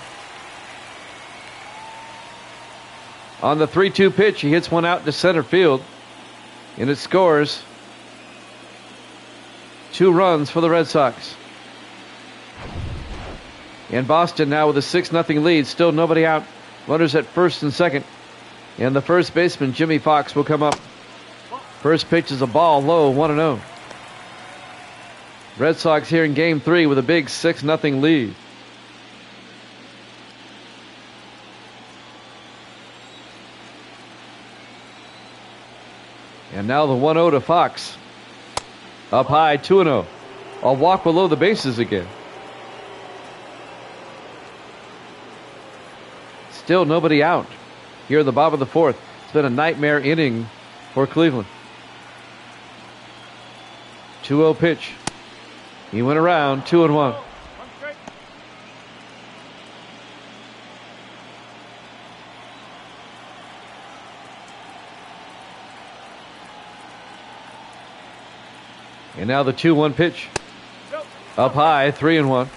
On the 3-2 pitch, he hits one out to center field. And it scores 2 runs for the Red Sox. And Boston now with a 6-0 lead. Still nobody out. Runners at first and second. And the first baseman, Jimmy Fox, will come up. First pitch is a ball low, 1-0. Red Sox here in Game 3 with a big 6-0 lead. And now the 1-0 to Fox. Up high, 2-0. A walk below the bases again. Still nobody out here in the bottom of the fourth. It's been a nightmare inning for Cleveland. 2-0 pitch. He went around 2-1. One strike. And now the 2-1 pitch. Go. Up high, 3-1.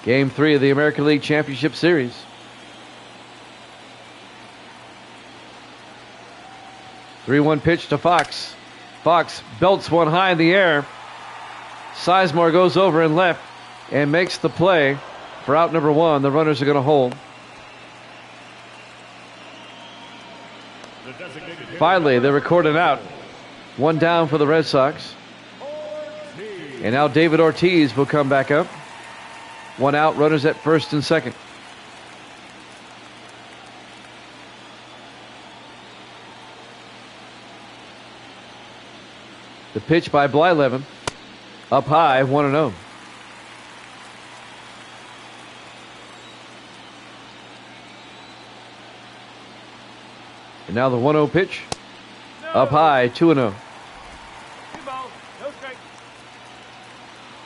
Game 3 of the American League Championship Series. Three-one pitch to Fox. Fox belts one high in the air. Sizemore goes over and left and makes the play for out number 1. The runners are going to hold. The designated hitter, Finally, they record an out. One down for the Red Sox. And now David Ortiz will come back up. One out, runners at first and second. The pitch by Blyleven. Up high, 1-0. And now the 1-0 pitch. Up high, 2-0. 2 balls. No strikes.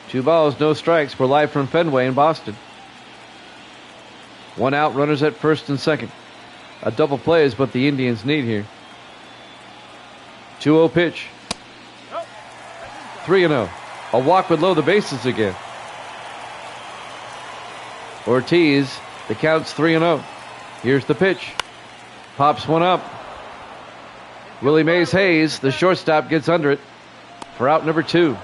2 balls, no strikes. We're live from Fenway in Boston. One out, runners at first and second. A double play is what the Indians need here. 2-0 pitch. 3-0. A walk would load the bases again. Ortiz, the count's 3-0. Here's the pitch. Pops one up. Willie Mays Hayes, the shortstop, gets under it for out number 2.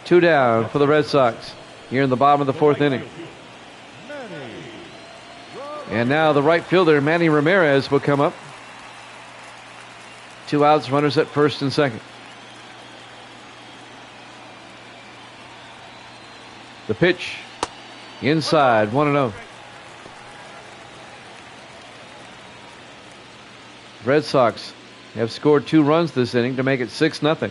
2 down for the Red Sox here in the bottom of the 4th inning. And now the right fielder, Manny Ramirez, will come up. 2 outs, runners at first and second. The pitch inside, 1-0. Red Sox have scored 2 runs this inning to make it 6-0.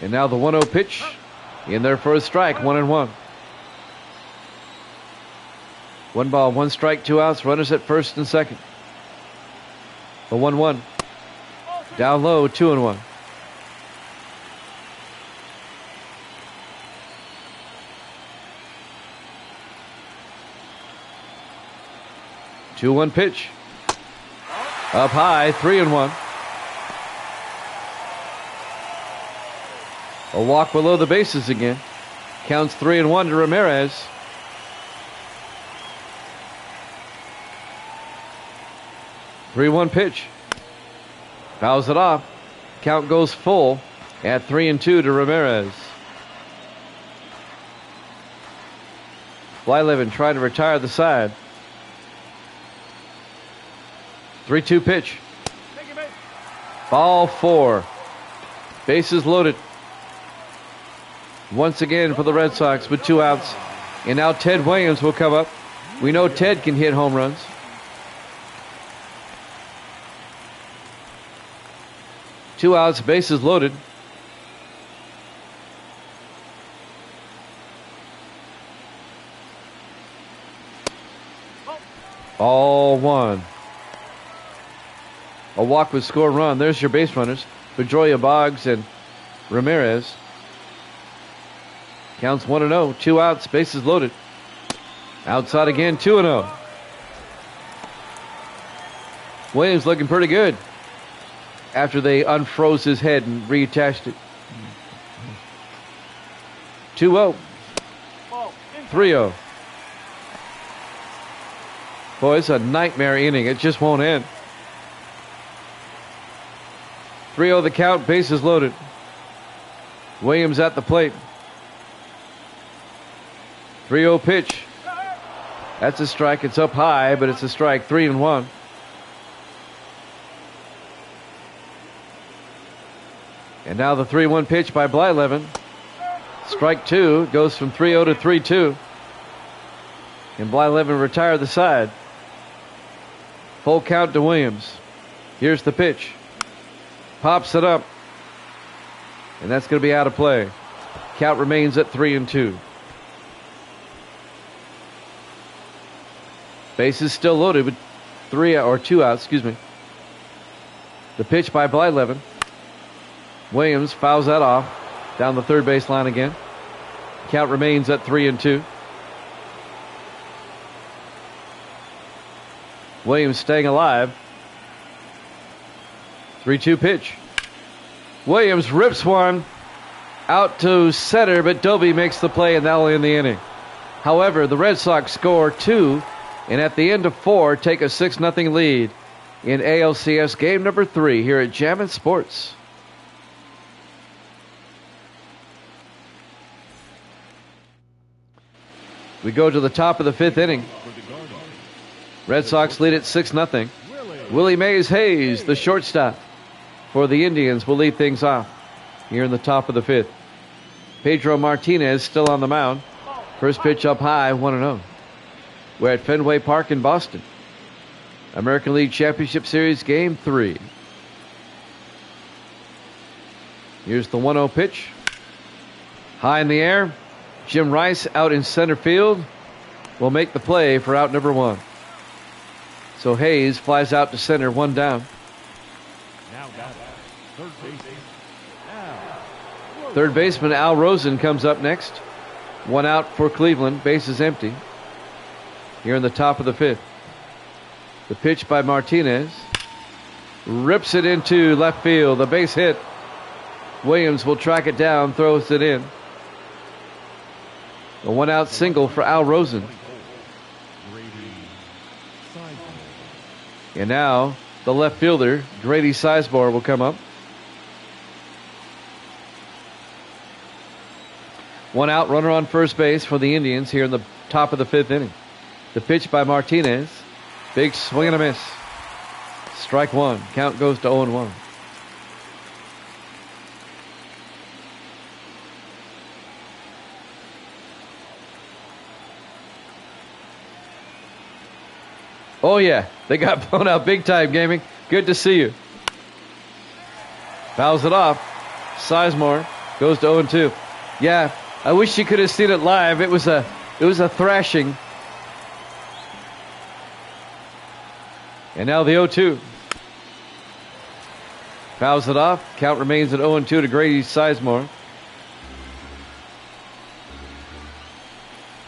And now the 1-0 pitch in there for a strike, 1-1. 1 ball, 1 strike, 2 outs, runners at first and second. The 1-1. Down low, 2-1. Two-one pitch. Up high, 3-1. A walk below the bases again. Counts 3-1 to Ramirez. Three-one pitch. Fouls it off. Count goes full at 3-2 to Ramirez. Blyleven trying to retire the side. 3-2 pitch. Ball 4. Bases loaded. Once again for the Red Sox with 2 outs. And now Ted Williams will come up. We know Ted can hit home runs. Two outs, bases loaded. All 1. A walk would score a run. There's your base runners. Pedroia, Boggs, and Ramirez. Counts 1-0. 2 outs, bases loaded. Outside again, 2-0. Williams looking pretty good after they unfroze his head and reattached it. 2-0. 3-0. Boy, it's a nightmare inning. It just won't end. 3-0 the count, bases loaded. Williams at the plate. 3-0 pitch. That's a strike. It's up high, but it's a strike. 3-1. And now the 3-1 pitch by Blyleven. Strike 2. Goes from 3-0 to 3-2. And Blyleven retired the side. Full count to Williams. Here's the pitch. Pops it up. And that's going to be out of play. Count remains at 3-2. Bases still loaded with 2 outs, excuse me. The pitch by Blyleven. Williams fouls that off down the third base line again. Count remains at 3-2. Williams staying alive. 3-2 pitch. Williams rips one out to center, but Doby makes the play, and that'll end the inning. However, the Red Sox score 2, and at the end of 4, take a 6-0 lead in ALCS game number 3 here at Jammin' Sports. We go to the top of the 5th inning. Red Sox lead at 6-0. Willie Mays Hayes, the shortstop for the Indians, will lead things off here in the top of the 5th. Pedro Martinez still on the mound. First pitch up high, 1-0. We're at Fenway Park in Boston. American League Championship Series Game 3. Here's the 1-0 pitch. High in the air. Jim Rice out in center field will make the play for out number 1. So Hayes flies out to center, 1 down. Third baseman Al Rosen comes up next. 1 out for Cleveland, bases empty. Here in the top of the 5th. The pitch by Martinez. Rips it into left field, a base hit. Williams will track it down, throws it in. A 1-out single for Al Rosen. And now the left fielder, Grady Sizemore, will come up. 1 out, runner on first base for the Indians here in the top of the 5th inning. The pitch by Martinez. Big swing and a miss. Strike 1. Count goes to 0-1. Oh, yeah. They got blown out big time, Gaming. Good to see you. Fouls it off. Sizemore goes to 0-2. Yeah, I wish you could have seen it live. It was a thrashing. And now the 0-2. Fouls it off. Count remains at 0-2 to Grady Sizemore.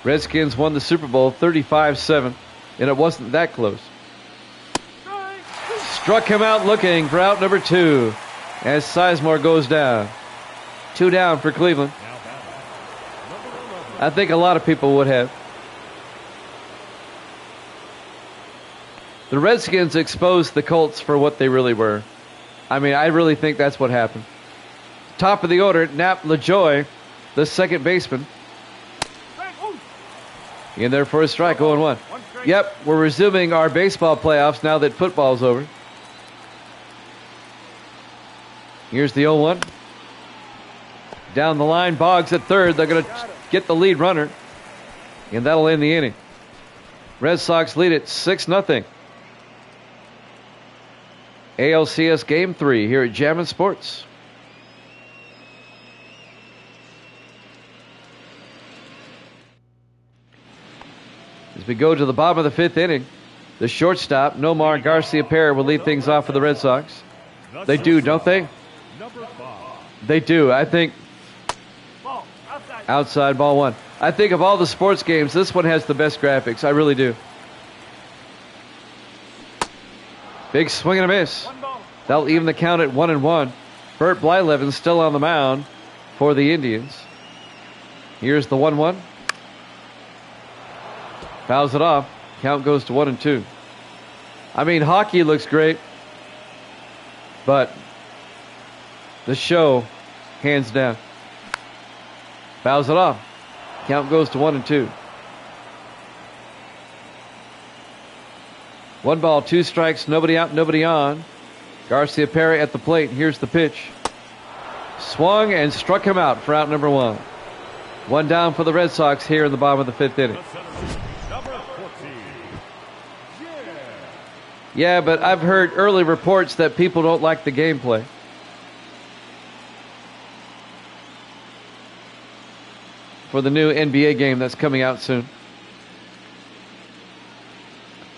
Redskins won the Super Bowl 35-7. And it wasn't that close. Struck him out looking for out number 2 as Sizemore goes down. 2 down for Cleveland. I think a lot of people would have. The Redskins exposed the Colts for what they really were. I mean, I really think that's what happened. Top of the order, Nap LaJoy, the second baseman. In there for a strike, 0-1. Yep, we're resuming our baseball playoffs now that football's over. Here's the 0-1. Down the line, Boggs at third. They're going to get the lead runner. And that'll end the inning. Red Sox lead it 6-0. ALCS Game 3 here at Jammin' Sports. As we go to the bottom of the 5th inning, the shortstop, Nomar Garcia-Perez, will lead things off for the Red Sox. They do, don't they? They do. I think outside, ball 1. I think of all the sports games, this one has the best graphics. I really do. Big swing and a miss. That'll even the count at 1-1. Bert Blyleven still on the mound for the Indians. Here's the 1-1. Fouls it off. Count goes to 1-2. I mean, hockey looks great, but the show, hands down. Fouls it off. Count goes to 1-2. 1 ball, 2 strikes, nobody out, nobody on. Garcia-Perez at the plate. Here's the pitch. Swung and struck him out for out number 1. 1 down for the Red Sox here in the bottom of the 5th inning. Yeah, but I've heard early reports that people don't like the gameplay. For the new NBA game that's coming out soon.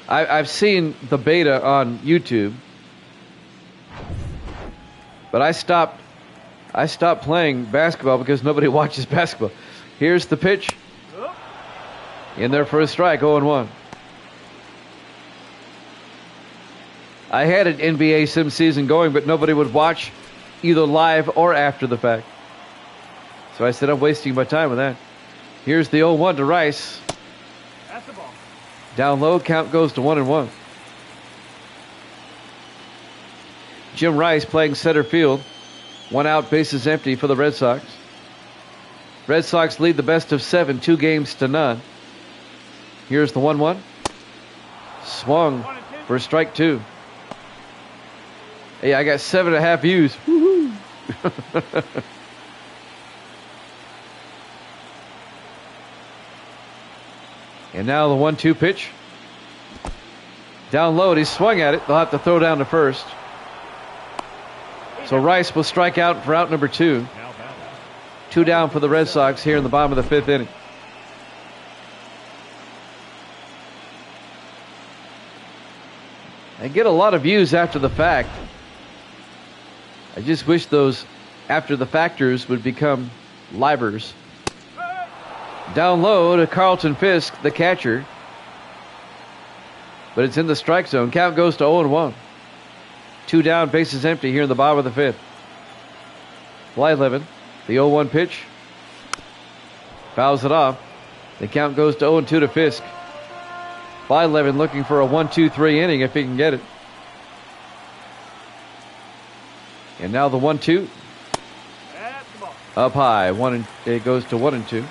I've seen the beta on YouTube, but I stopped playing basketball because nobody watches basketball. Here's the pitch. In there for a strike, 0-1. I had an NBA sim season going, but nobody would watch either live or after the fact. So I said, I'm wasting my time with that. Here's the 0-1 to Rice. That's the ball. Down low, count goes to 1-1. Jim Rice playing center field. 1 out, bases empty for the Red Sox. Red Sox lead the best of 7, 2-0. Here's the 1-1. Swung for strike 2. Hey, I got 7.5 views. Woo-hoo. And now the 1-2 pitch. Down low, and he swung at it. They'll have to throw down to first. So Rice will strike out for out number 2. 2 down for the Red Sox here in the bottom of the 5th inning. I get a lot of views after the fact. I just wish those after the factors would become livers. Down low to Carlton Fisk, the catcher. But it's in the strike zone. Count goes to 0-1. 2 down, bases empty here in the bottom of the 5th. Blyleven, the 0-1 pitch. Fouls it off. The count goes to 0-2 to Fisk. Blyleven looking for a 1-2-3 inning if he can get it. And now the 1-2. That's the ball. Up high. It goes to 1-2.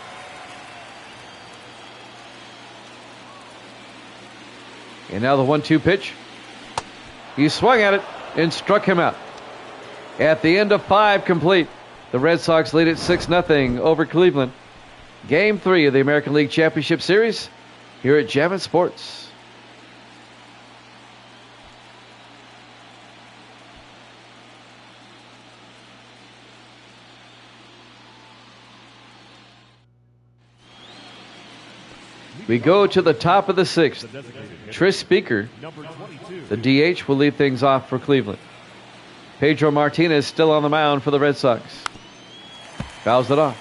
And now the 1-2 pitch. He swung at it and struck him out. At the end of 5 complete, the Red Sox lead at 6-0 over Cleveland. Game 3 of the American League Championship Series here at Jammin' Sports. We go to the top of the 6th. Tris Speaker, the DH, will lead things off for Cleveland. Pedro Martinez still on the mound for the Red Sox. Fouls it off.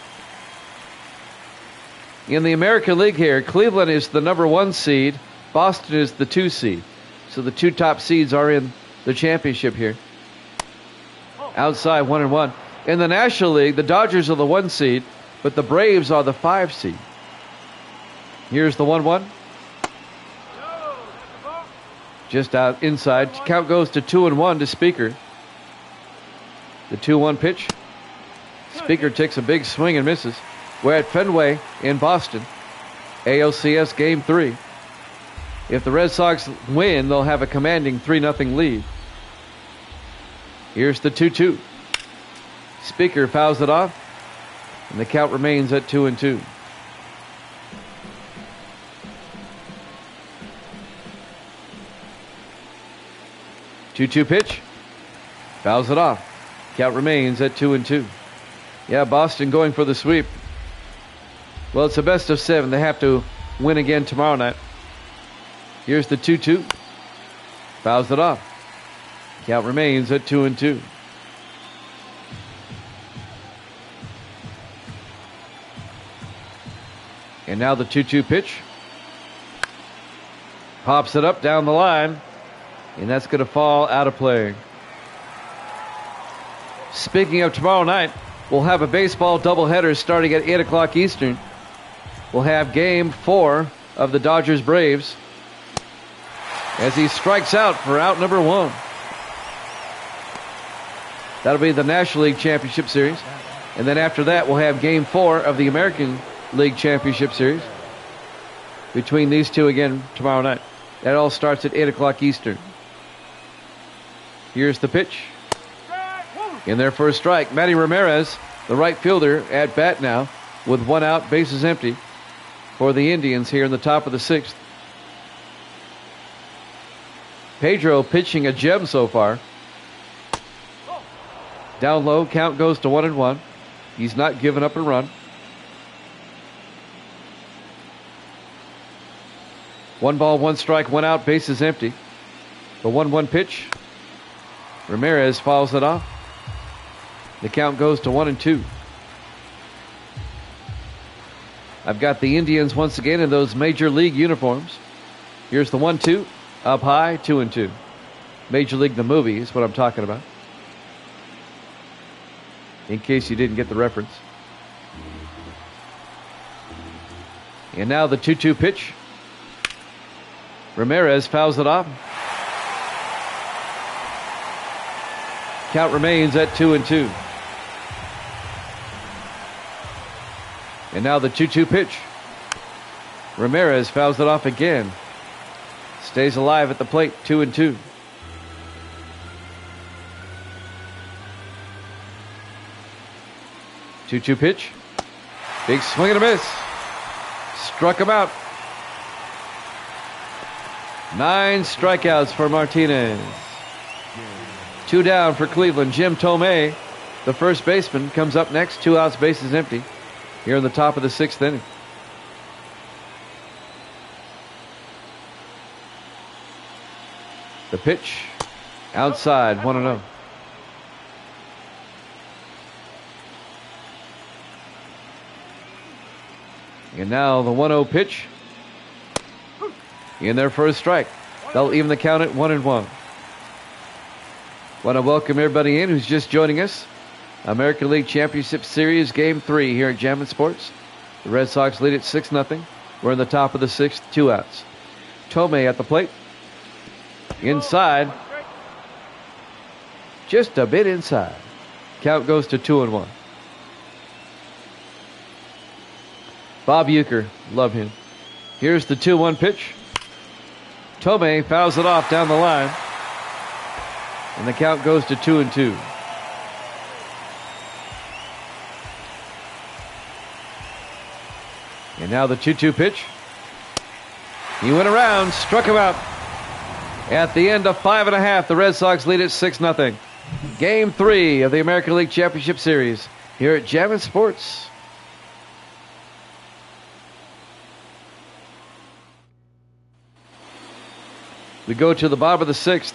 In the American League here, Cleveland is the number 1 seed. Boston is the 2 seed. So the 2 top seeds are in the championship here. Outside 1-1. In the National League, the Dodgers are the 1 seed, but the Braves are the 5 seed. Here's the 1-1. Just out inside. Count goes to 2-1 to Speaker. The 2-1 pitch. Speaker takes a big swing and misses. We're at Fenway in Boston. ALCS Game 3. If the Red Sox win, they'll have a commanding 3-0 lead. Here's the 2-2. Speaker fouls it off, and the count remains at 2-2. Two-two pitch. Fouls it off. Count remains at 2-2. Yeah, Boston going for the sweep. Well, it's a best of 7. They have to win again tomorrow night. Here's the 2-2. Fouls it off. Count remains at 2-2. And now the 2-2 pitch. Pops it up down the line. And that's going to fall out of play. Speaking of tomorrow night, we'll have a baseball doubleheader starting at 8 o'clock Eastern. We'll have Game 4 of the Dodgers-Braves as he strikes out for out number 1. That'll be the National League Championship Series. And then after that, we'll have Game 4 of the American League Championship Series between these two again tomorrow night. That all starts at 8 o'clock Eastern. Here's the pitch. In there for a strike. Manny Ramirez, the right fielder, at bat now with 1 out, bases empty for the Indians here in the top of the 6th. Pedro pitching a gem so far. Down low, count goes to 1-1. He's not giving up a run. 1 ball, 1 strike, 1 out, bases empty. The 1-1 pitch. Ramirez fouls it off. The count goes to 1-2. I've got the Indians once again in those Major League uniforms. Here's the 1-2. Up high, 2-2. Major League the movie is what I'm talking about, in case you didn't get the reference. And now the 2-2 pitch. Ramirez fouls it off. Count remains at 2-2. And now the 2-2 pitch. Ramirez fouls it off again. Stays alive at the plate, 2-2. Two-two pitch. Big swing and a miss. Struck him out. 9 strikeouts for Martinez. 2 down for Cleveland. Jim Tomei, the first baseman, comes up next. 2 outs, bases empty. Here in the top of the 6th inning. The pitch. Outside, 1-0. And now the 1-0 pitch. In there for a strike. They'll even the count at 1-1. Want to welcome everybody in who's just joining us. American League Championship Series Game 3 here at Jammin' Sports. The Red Sox lead at 6-0. We're in the top of the 6th, 2 outs. Tomei at the plate. Inside. Just a bit inside. Count goes to 2-1. Bob Uecker, love him. Here's the 2-1 pitch. Tomei fouls it off down the line. And the count goes to 2-2. And now the 2-2 pitch. He went around, struck him out. At the end of 5.5, the Red Sox lead at 6-0. Game 3 of the American League Championship Series here at Jammin' Sports. We go to the bottom of the 6th.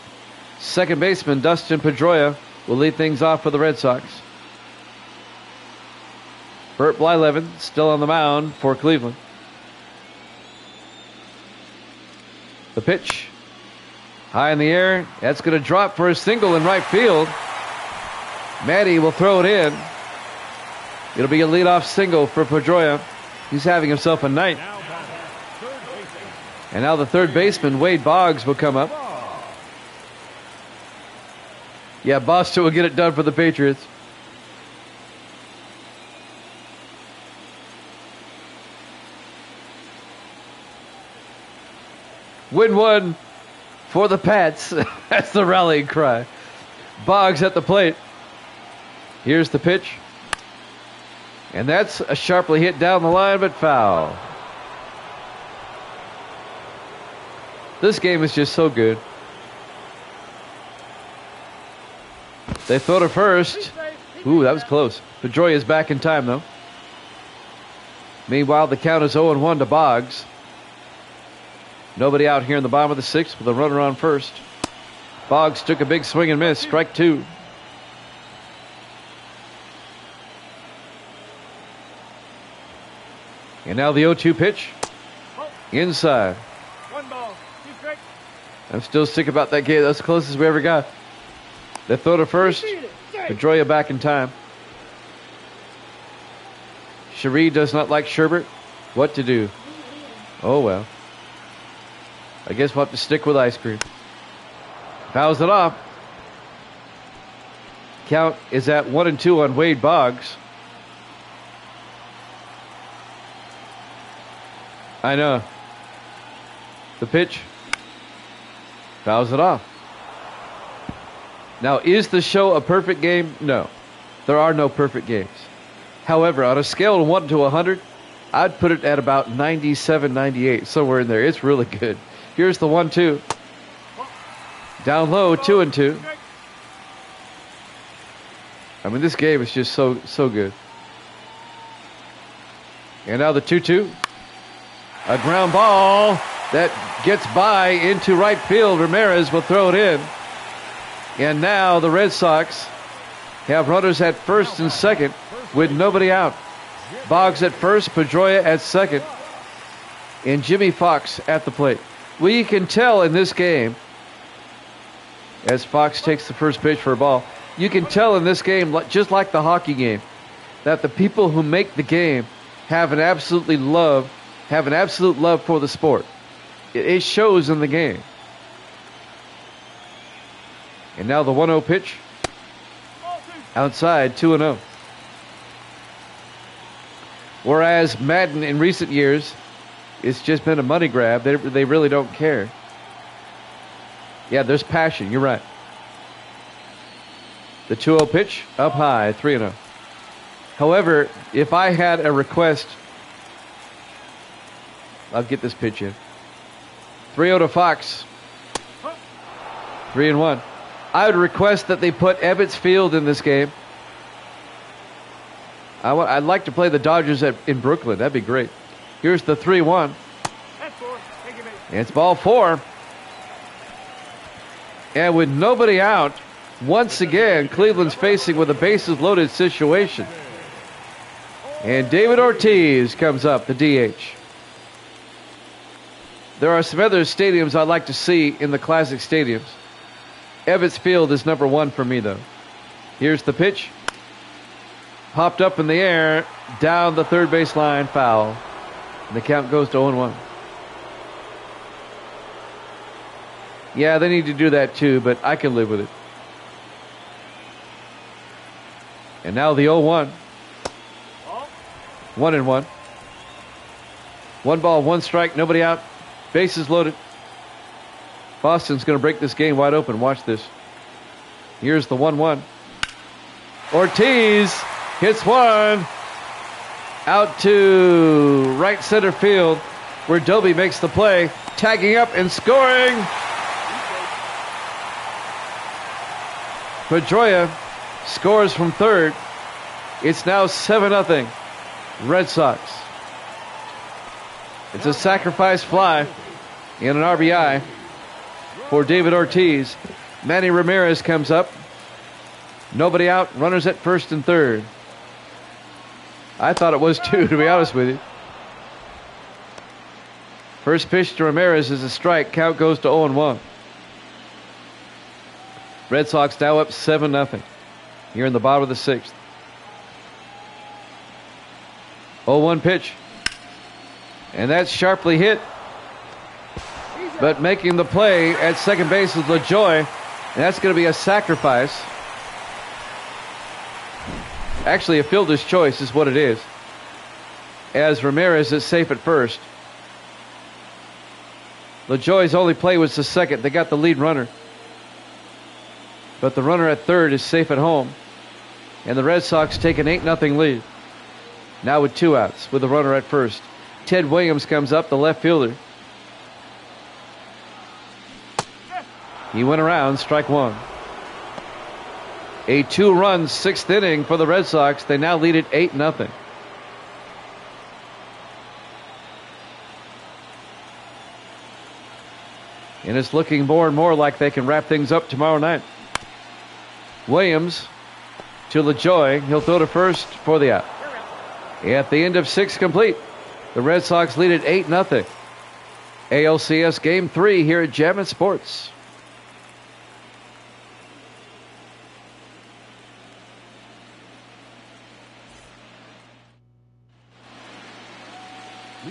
Second baseman Dustin Pedroia will lead things off for the Red Sox. Bert Blyleven still on the mound for Cleveland. The pitch. High in the air. That's going to drop for a single in right field. Matty will throw it in. It'll be a leadoff single for Pedroia. He's having himself a night. And now the third baseman, Wade Boggs, will come up. Yeah, Boston will get it done for the Patriots. Win one for the Pats. That's the rallying cry. Boggs at the plate. Here's the pitch. And that's a sharply hit down the line, but foul. This game is just so good. They throw to first. Ooh, that was close. Pedroia is back in time, though. Meanwhile, the count is 0-1 to Boggs. Nobody out here in the bottom of the 6th with a runner on first. Boggs took a big swing and miss. Strike 2. And now the 0-2 pitch. Inside. 1 ball, 2 strikes. I'm still sick about that game. That's the closest we ever got. They throw to first. Pedroia back in time. Cherie does not like sherbet. What to do? Oh, well. I guess we'll have to stick with ice cream. Fouls it off. Count is at 1-2 on Wade Boggs. I know. The pitch. Fouls it off. Now, is the show a perfect game? No. There are no perfect games. However, on a scale of 1 to 100, I'd put it at about 97, 98, somewhere in there. It's really good. Here's the 1-2. Down low, 2-2. I mean, this game is just so good. And now the 2-2. A ground ball That gets by into right field. Ramirez will throw it in. And now the Red Sox have runners at first and second with nobody out. Boggs at first, Pedroia at second, and Jimmy Fox at the plate. Well, you can tell in this game, as Fox takes the first pitch for a ball, you can tell in this game, just like the hockey game, that the people who make the game have an absolute love for the sport. It shows in the game. And now the 1-0 pitch. Outside, 2-0. Whereas Madden in recent years, it's just been a money grab. They really don't care. Yeah, there's passion. You're right. The 2-0 pitch, up high, 3-0. However, if I had a request, I'll get this pitch in. 3-0 to Fox. 3-1. I would request that they put Ebbets Field in this game. I'd like to play the Dodgers in Brooklyn. That'd be great. Here's the 3-1. It's ball 4. And with nobody out, once again, Cleveland's facing with a bases loaded situation. And David Ortiz comes up, the DH. There are some other stadiums I'd like to see in the classic stadiums. Ebbets Field is number 1 for me, though. Here's the pitch. Popped up in the air, down the third base line, foul. And the count goes to 0-1. Yeah, they need to do that too, but I can live with it. And now the 0-1. 1-1. 1 ball, 1 strike, nobody out. Bases loaded. Boston's going to break this game wide open. Watch this. Here's the 1-1. Ortiz hits one out to right center field, where Doby makes the play, tagging up and scoring. Pedroia scores from third. It's now 7-0 Red Sox. It's a sacrifice fly and an RBI for David Ortiz. Manny Ramirez comes up. Nobody out. Runners at first and third. I thought it was 2, to be honest with you. First pitch to Ramirez is a strike. Count goes to 0-1. Red Sox now up 7-0 here in the bottom of the 6th. 0-1 pitch. And that's sharply hit. But making the play at second base is LaJoy. And that's going to be a sacrifice. Actually, a fielder's choice is what it is, as Ramirez is safe at first. LaJoy's only play was the second. They got the lead runner. But the runner at third is safe at home. And the Red Sox take an 8-0 lead. Now with 2 outs with the runner at first. Ted Williams comes up, the left fielder. He went around, strike 1. A 2-run 6th inning for the Red Sox. They now lead it 8-0. And it's looking more and more like they can wrap things up tomorrow night. Williams to LaJoy. He'll throw to first for the out. At the end of 6 complete, the Red Sox lead it 8-0. ALCS Game 3 here at Jammin' Sports.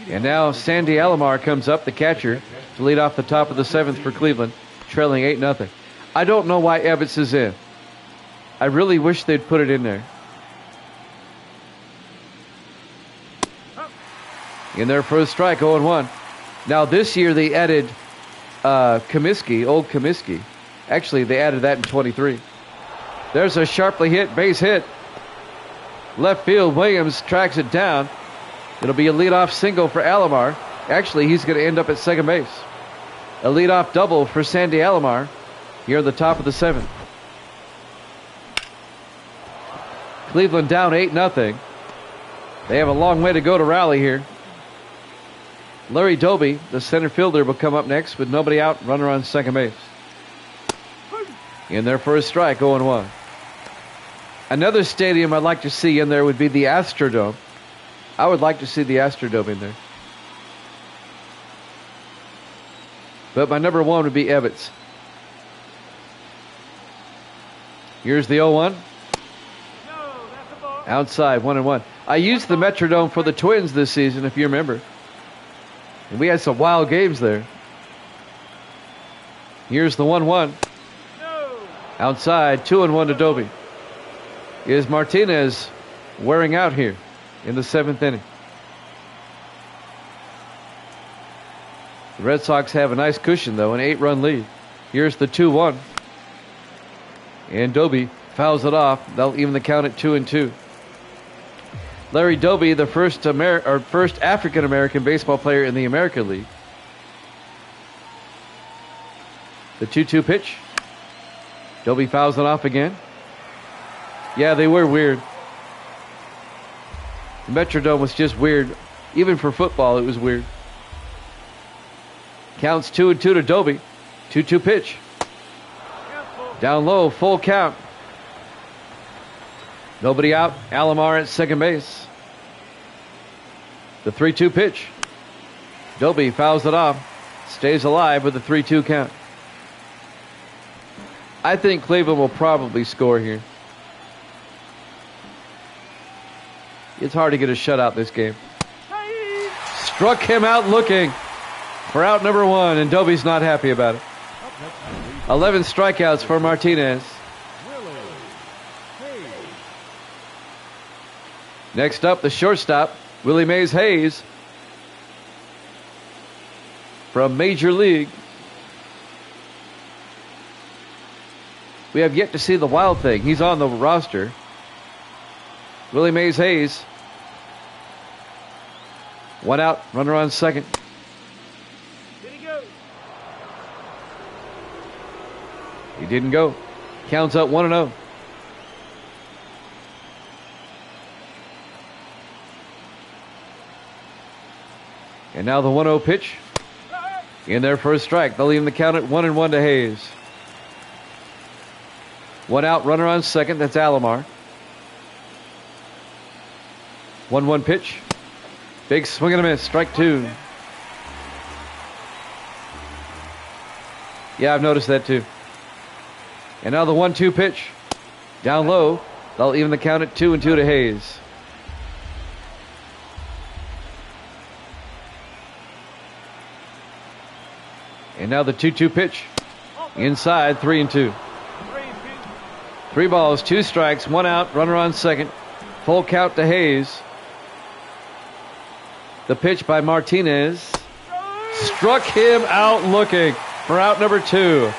And now Sandy Alomar comes up, the catcher, to lead off the top of the 7th for Cleveland, trailing 8-0. I don't know why Ebbets is in. I really wish they'd put it in there. In their first strike, 0-1. Now this year they added Comiskey, old Comiskey. Actually, they added that in 23. There's a sharply hit, base hit. Left field, Williams tracks it down. It'll be a leadoff single for Alomar. Actually, he's going to end up at second base. A leadoff double for Sandy Alomar here at the top of the 7th. Cleveland down 8-0. They have a long way to go to rally here. Larry Doby, the center fielder, will come up next with nobody out, runner on second base. In there for a strike, 0-1. Another stadium I'd like to see in there would be the Astrodome. I would like to see the Astrodome in there. But my number one would be Ebbets. Here's the 0-1. Outside, 1-1. I used the Metrodome for the Twins this season, if you remember. And we had some wild games there. Here's the 1-1. Outside, 2-1 to Doby. Is Martinez wearing out here in the 7th inning? The Red Sox have a nice cushion, though, an 8-run lead. Here's the 2-1. And Doby fouls it off. They'll even the count at 2-2. Larry Doby, the first African-American baseball player in the American League. The 2-2 pitch. Doby fouls it off again. Yeah, they were weird. The Metrodome was just weird. Even for football, it was weird. Counts 2-2 to Doby. 2-2 pitch. Down low, full count. Nobody out. Alomar at second base. The 3-2 pitch. Doby fouls it off. Stays alive with the 3-2 count. I think Cleveland will probably score here. It's hard to get a shutout this game. Struck him out looking for out number one, and Doby's not happy about it. 11 strikeouts for Martinez. Next up, the shortstop, Willie Mays Hayes from Major League. We have yet to see the Wild Thing. He's on the roster. Willie Mays Hayes. One out, runner on second. Did he go? He didn't go. Counts up 1-0. And now the 1-0 pitch. In there for a strike. They'll even the count at 1-1 to Hayes. One out, runner on second. That's Alomar. 1-1 pitch. Big swing and a miss. Strike two. Yeah, I've noticed that too. And now the 1-2 pitch. Down low. They'll even the count at 2-2 to Hayes. And now the 2-2 pitch. Inside, 3-2. 3 balls, 2 strikes, 1 out, runner on second. Full count to Hayes. The pitch by Martinez. Struck him out looking for out number 2.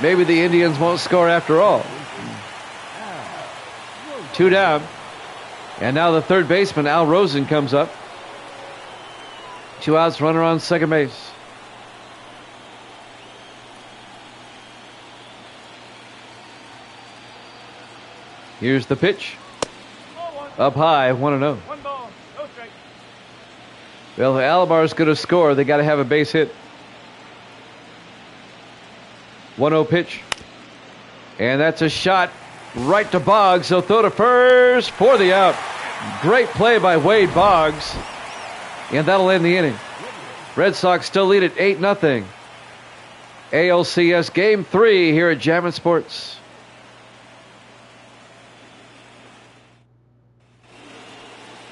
Maybe the Indians won't score after all. 2 down. And now the third baseman, Al Rosen, comes up. 2 outs, runner on second base. Here's the pitch. Up high, 1-0. 1 ball, no strike. Well, if Alomar's going to score, they got to have a base hit. 1-0 pitch. And that's a shot right to Boggs. They'll throw to first for the out. Great play by Wade Boggs. And that'll end the inning. Red Sox still lead at 8-0. ALCS Game 3 here at Jammin' Sports.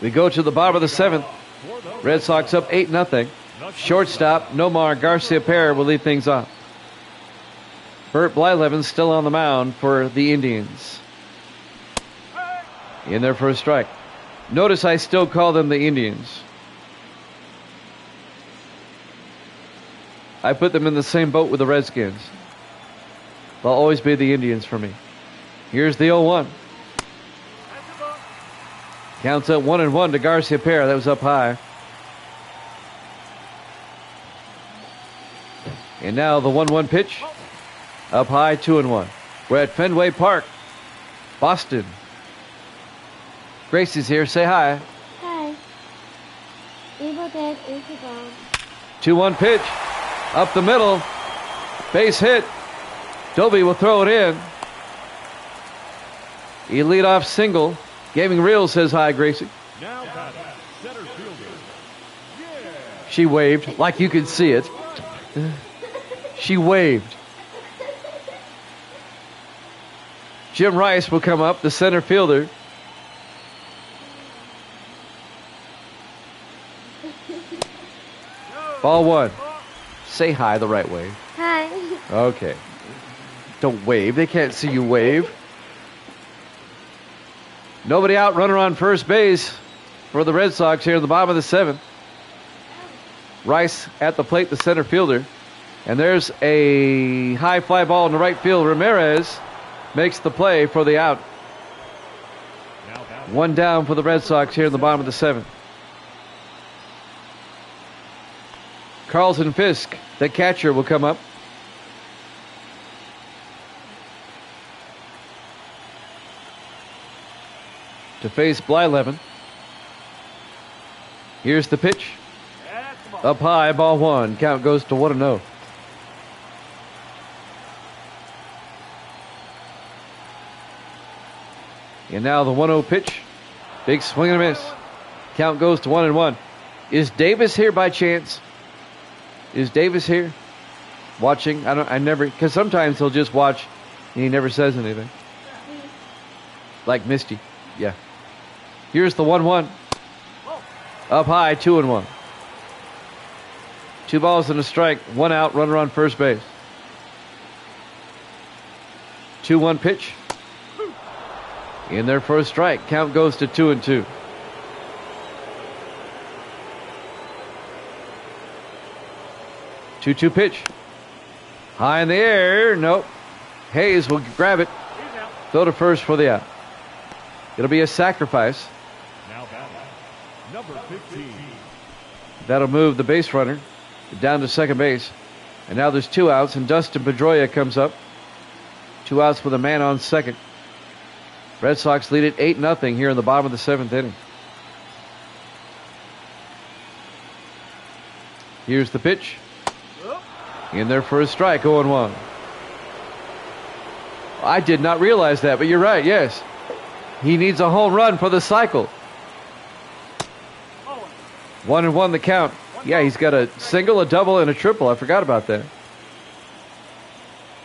We go to the bottom of the 7th. Red Sox up 8-0. Shortstop Nomar Garcia-Perez will lead things off. Bert Blyleven still on the mound for the Indians. In there for a strike. Notice I still call them the Indians. I put them in the same boat with the Redskins. They'll always be the Indians for me. Here's the 0-1. Counts up 1-1 to Garcia-Perez. That was up high. And now the 1-1 pitch. Up high, 2-1. We're at Fenway Park, Boston. Gracie's here. Say hi. Hi. We will Dad, is the ball. 2-1 pitch. Up the middle. Base hit. Dobie will throw it in. A leadoff single. Gaming Real says hi, Gracie. Now batting, center fielder. She waved like you could see it. She waved. Jim Rice will come up, the center fielder. Ball one. Say hi the right way. Hi. Okay. Don't wave. They can't see you wave. Nobody out. Runner on first base for the Red Sox here in the bottom of the seventh. Rice at the plate, the center fielder. And there's a high fly ball in the right field. Ramirez makes the play for the out. One down for the Red Sox here in the bottom of the seventh. Carlton Fisk, the catcher, will come up. To face Blyleven. Here's the pitch. Up high, ball one. Count goes to 1-0. And now the 1-0 pitch. Big swing and a miss. Count goes to 1-1. Is Davis here by chance? Is Davis here? Watching? I never, because sometimes he'll just watch and he never says anything. Like Misty. Yeah. Here's the 1-1. Up high, 2-1. 2 balls and a strike, 1 out, runner on first base. 2-1 pitch. In there for a strike. Count goes to 2-2. Two-two pitch. High in the air. Nope. Hayes will grab it. Throw to first for the out. It'll be a sacrifice. Now batting, number 15. That'll move the base runner down to second base. And now there's 2 outs, and Dustin Pedroia comes up. 2 outs with a man on second. Red Sox lead it 8-0 here in the bottom of the 7th inning. Here's the pitch. In there for a strike, 0-1. I did not realize that, but you're right, yes. He needs a home run for the cycle. 1-1 the count. Yeah, he's got a single, a double, and a triple. I forgot about that.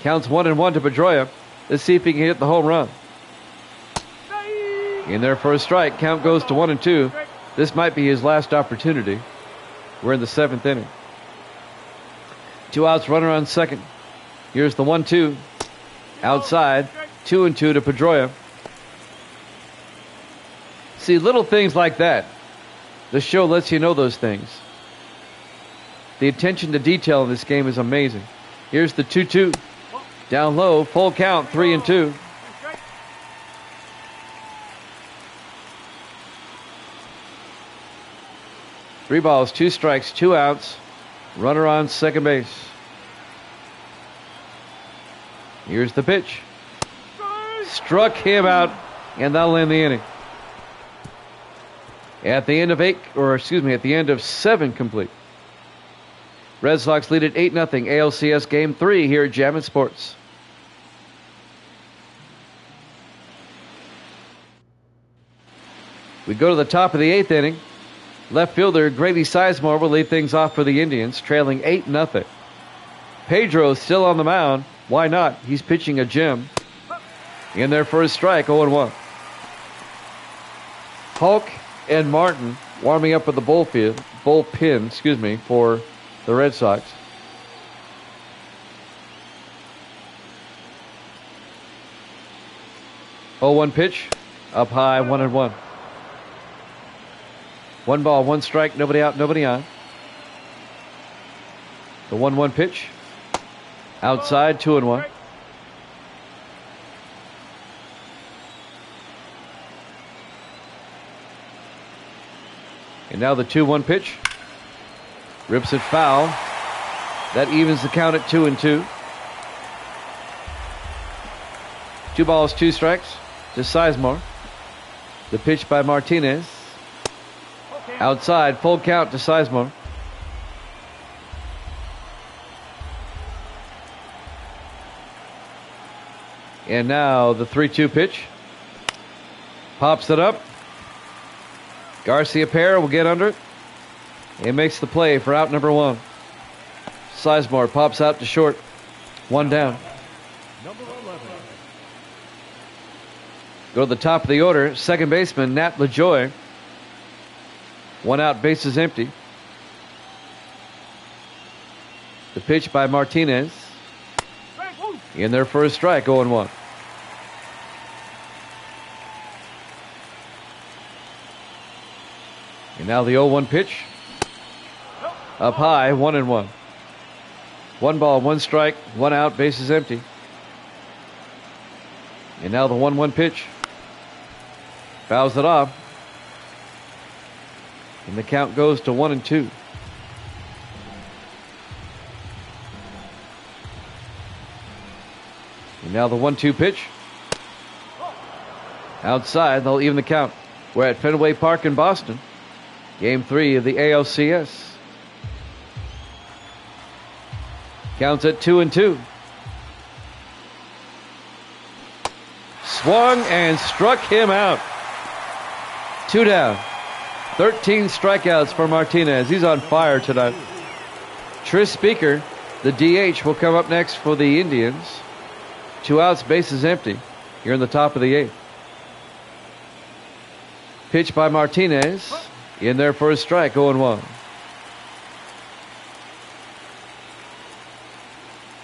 Counts 1-1 to Pedroia. Let's see if he can hit the home run. In there for a strike. Count goes to 1-2. This might be his last opportunity. We're in the 7th inning. 2 outs, runner on second. Here's the 1-2. Outside. 2-2 to Pedroia. See, little things like that. The show lets you know those things. The attention to detail in this game is amazing. Here's the 2-2. Down low, full count, 3-2. Three balls, 2 strikes, 2 outs. Runner on second base. Here's the pitch. Struck him out, and that'll end the inning. At the end of 7 complete. Red Sox lead at 8-0 ALCS Game 3 here at Jammin' Sports. We go to the top of the 8th inning. Left fielder Grady Sizemore will lead things off for the Indians, trailing 8-0. Pedro is still on the mound. Why not? He's pitching a gem. In there for a strike, 0-1. Hulk and Martin warming up at the bullpen, for the Red Sox. Oh, 1 pitch, up high, 1-1. 1 ball, 1 strike, nobody out, nobody on. The 1-1 pitch, outside, 2-1. And now the 2-1 pitch. Rips it foul. That evens the count at 2-2. 2 balls, 2 strikes to Sizemore. The pitch by Martinez. Outside, full count to Sizemore. And now the 3-2 pitch. Pops it up. Garcia Pera will get under it. He makes the play for out number 1. Sizemore pops out to short. 1 down. Number 11. Go to the top of the order. Second baseman, Nat LaJoy. 1 out, bases empty. The pitch by Martinez. In their first strike, 0-1. And now the 0-1 pitch. Up high, 1-1. 1 ball, 1 strike, 1 out, bases empty. And now the 1-1 pitch. Fouls it off. And the count goes to 1-2. And now the 1-2 pitch. Outside, they'll even the count. We're at Fenway Park in Boston. Game 3 of the ALCS. Counts at 2-2. Swung and struck him out. 2 down. 13 strikeouts for Martinez. He's on fire tonight. Tris Speaker, the DH, will come up next for the Indians. 2 outs, bases empty. Here in the top of the 8th. Pitch by Martinez. In there for a strike, 0-1.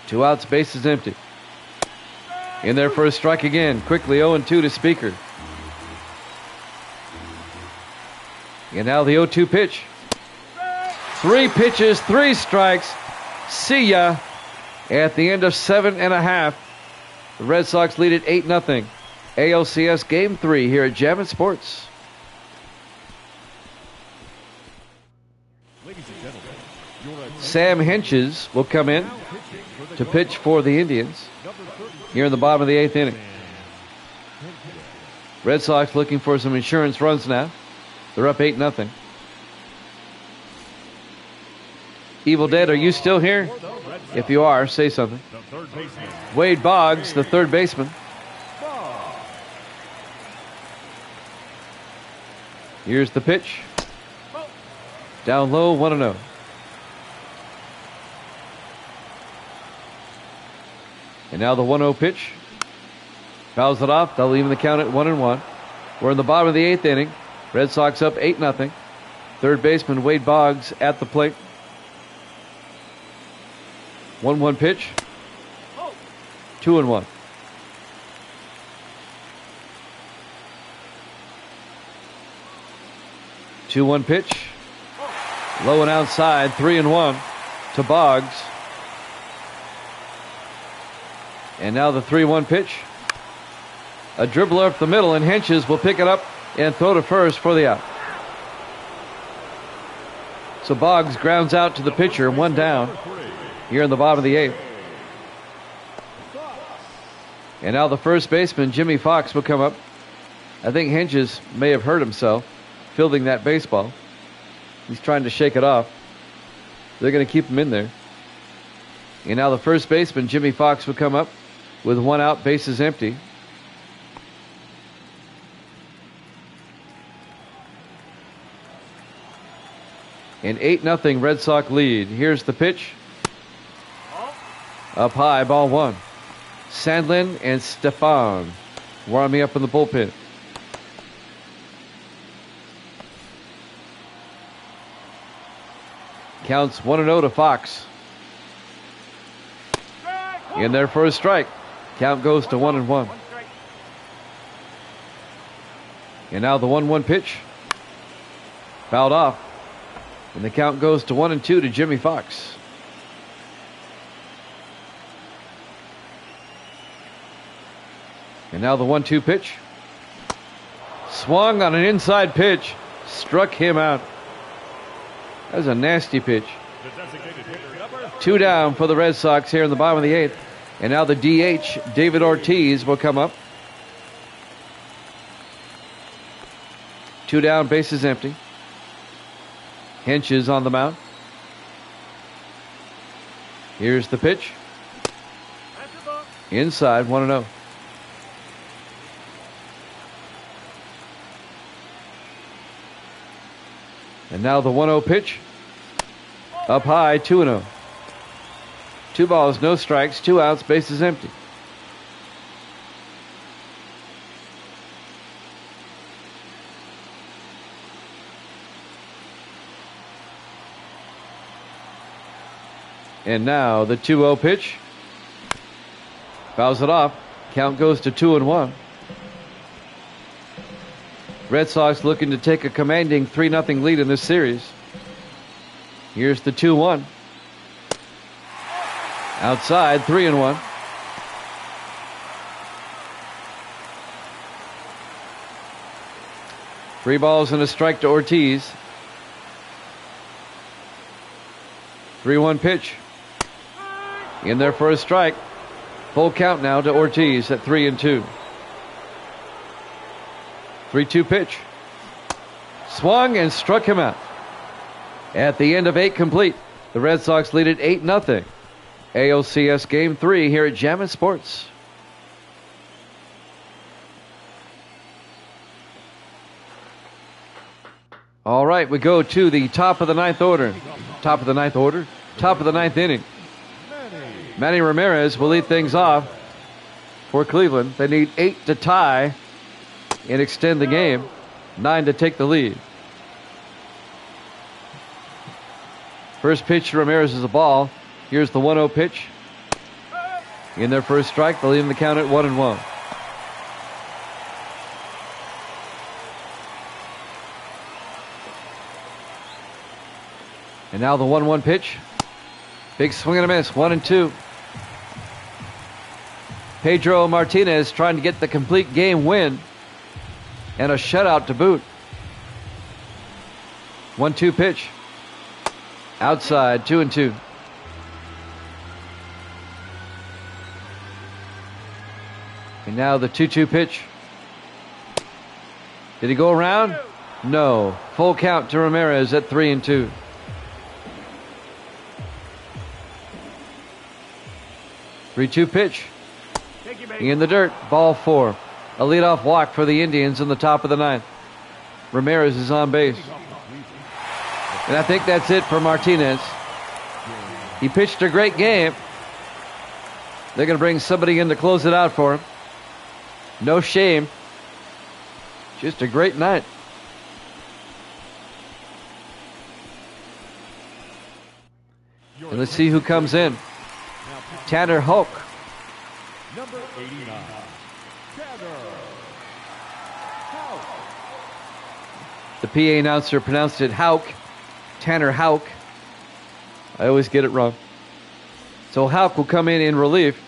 2 outs, bases empty. In there for a strike again. Quickly 0-2 to Speaker. And now the 0-2 pitch. 3 pitches, 3 strikes. See ya. At the end of 7.5. The Red Sox lead at 8-0. ALCS Game 3 here at Jammin' Sports. Ladies and gentlemen, your attention. Sam Henches will come in to pitch for the Indians here in the bottom of the 8th inning. Red Sox looking for some insurance runs now. They're up 8-0. Evil Dead, are you still here? If you are, say something. The third baseman. Wade Boggs, the third baseman. Here's the pitch. Down low, 1-0. And now the 1-0 pitch. Fouls it off. They'll even the count at 1-1. We're in the bottom of the 8th inning. Red Sox up 8-0. Third baseman Wade Boggs at the plate. 1-1 pitch. 2-1. Two-one pitch. Low and outside. 3-1 to Boggs. And now the 3-1 pitch. A dribbler up the middle, and Henches will pick it up and throw to first for the out. So Boggs grounds out to the pitcher, 1 down here in the bottom of the 8th. And now the first baseman, Jimmy Fox, will come up. I think Henches may have hurt himself fielding that baseball. He's trying to shake it off. They're going to keep him in there. And now the first baseman, Jimmy Fox, will come up with 1 out, bases empty. An 8-0 Red Sox lead. Here's the pitch. Up high, ball 1. Sandlin and Stefan warming up in the bullpen. Counts 1-0 to Fox. In there for a strike. Count goes to 1-1. And now the 1-1 pitch. Fouled off. And the count goes to 1-2 to Jimmy Fox. And now the 1-2 pitch. Swung on an inside pitch. Struck him out. That was a nasty pitch. The designated hitter, number 2 down for the Red Sox here in the bottom of the 8th. And now the DH, David Ortiz, will come up. 2 down, bases empty. Hinch is on the mound. Here's the pitch. That's the ball. Inside, 1-0. And now the 1-0 pitch. Up high, 2-0. 2 balls, no strikes, 2 outs, bases empty. And now the 2-0 pitch. Fouls it off. Count goes to 2-1. Red Sox looking to take a commanding 3-0 lead in this series. Here's the 2-1. Outside, 3-1. Three balls and a strike to Ortiz. 3-1 pitch. In there for a strike. Full count now to Ortiz at 3-2. 3-2 pitch. Swung and struck him out. At the end of 8 complete, the Red Sox lead at 8-0. ALCS Game 3 here at Jammin' Sports. All right, we go to the top of the ninth order. Top of the ninth inning. Manny Ramirez will lead things off for Cleveland. They need 8 to tie and extend the game, 9 to take the lead. First pitch to Ramirez is a ball. Here's the 1-0 pitch. In their first strike, they'll leave the count at 1-1. And now the 1-1 pitch. Big swing and a miss, 1-2. Pedro Martinez trying to get the complete game win and a shutout to boot. 1-2 pitch. Outside, 2-2. And now the 2-2 pitch. Did he go around? No. Full count to Ramirez at 3-2. Three-two pitch. In the dirt. Ball 4. A leadoff walk for the Indians in the top of the ninth. Ramirez is on base. And I think that's it for Martinez. He pitched a great game. They're going to bring somebody in to close it out for him. No shame. Just a great night. And let's see who comes in. Tanner Houck. Number 89. Tanner Houck. The PA announcer pronounced it Houck. Tanner Houck. I always get it wrong. So Houck will come in relief.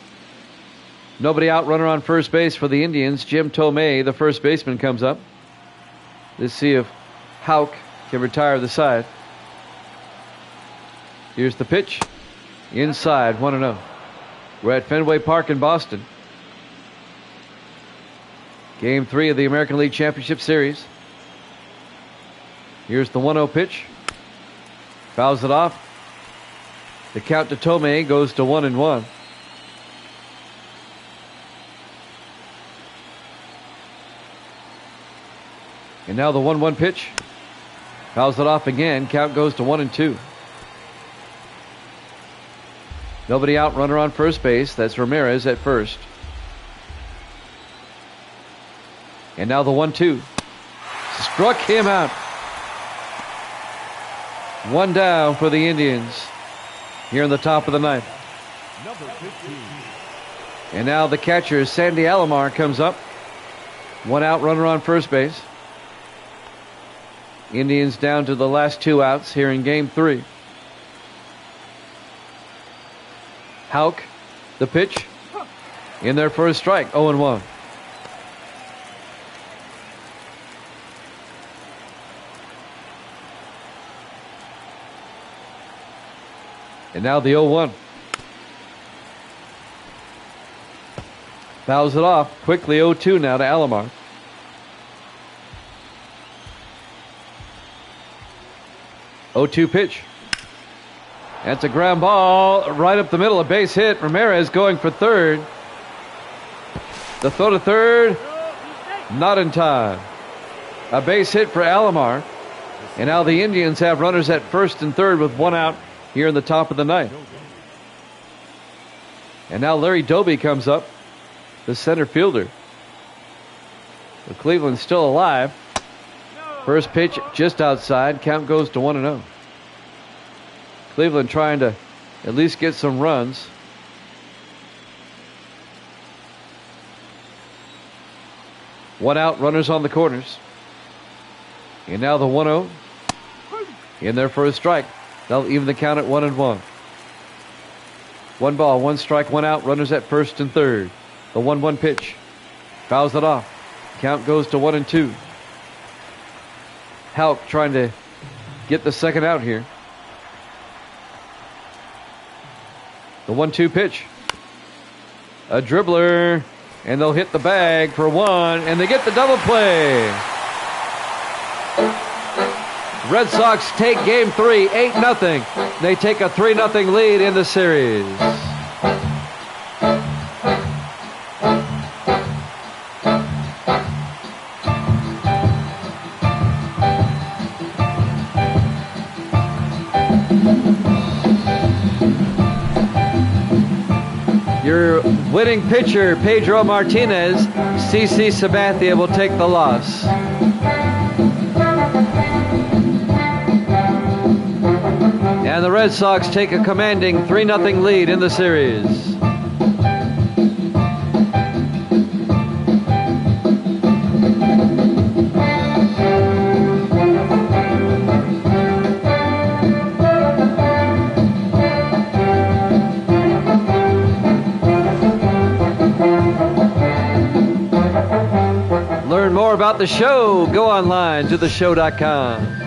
Nobody out, runner on first base for the Indians. Jim Tomei, the first baseman, comes up. Let's see if Houck can retire the side. Here's the pitch. Inside, 1-0. We're at Fenway Park in Boston. Game 3 of the American League Championship Series. Here's the 1-0 pitch. Fouls it off. The count to Tomei goes to 1-1. And now the 1-1 pitch. Fouls it off again. Count goes to 1-2. Nobody out, runner on first base. That's Ramirez at first. And now the 1-2. Struck him out. One down for the Indians here in the top of the ninth. Number 15. And now the catcher, Sandy Alomar, comes up. One out, runner on first base. Indians down to the last 2 outs here in Game 3. Houck, the pitch. In there for a strike, 0-1. And now the 0-1. Fouls it off. Quickly 0-2 now to Alomar. 0-2 pitch. That's a ground ball right up the middle. A base hit. Ramirez going for third. The throw to third. Not in time. A base hit for Alomar. And now the Indians have runners at first and third with one out here in the top of the ninth. And now Larry Doby comes up, the center fielder. The Cleveland's still alive. First pitch just outside. Count goes to 1-0. Cleveland trying to at least get some runs. One out, runners on the corners. And now the 1-0 in there for a strike. They'll even the count at 1-1. 1 ball, 1 strike, 1 out, runners at first and third. The 1-1 pitch. Fouls it off. Count goes to 1-2. Houck trying to get the second out here. The 1-2 pitch. A dribbler, and they'll hit the bag for one, and they get the double play. Red Sox take game 3, 8-0. They take a 3-0 lead in the series. Your winning pitcher, Pedro Martinez. CC Sabathia will take the loss. And the Red Sox take a commanding 3-0 lead in the series. Learn more about the show. Go online to theshow.com.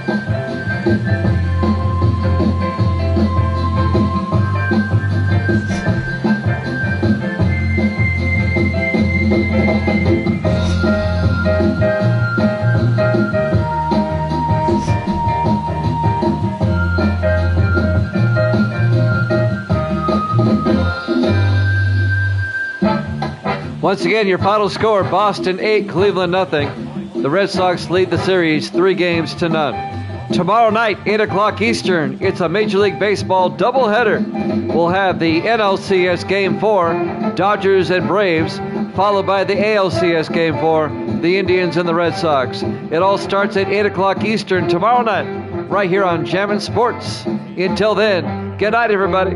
Once again, your final score, Boston 8, Cleveland 0. The Red Sox lead the series 3-0. Tomorrow night, 8 o'clock Eastern, it's a Major League Baseball doubleheader. We'll have the NLCS Game 4, Dodgers and Braves, followed by the ALCS Game 4, the Indians and the Red Sox. It all starts at 8 o'clock Eastern tomorrow night, right here on Jammin' Sports. Until then, good night, everybody.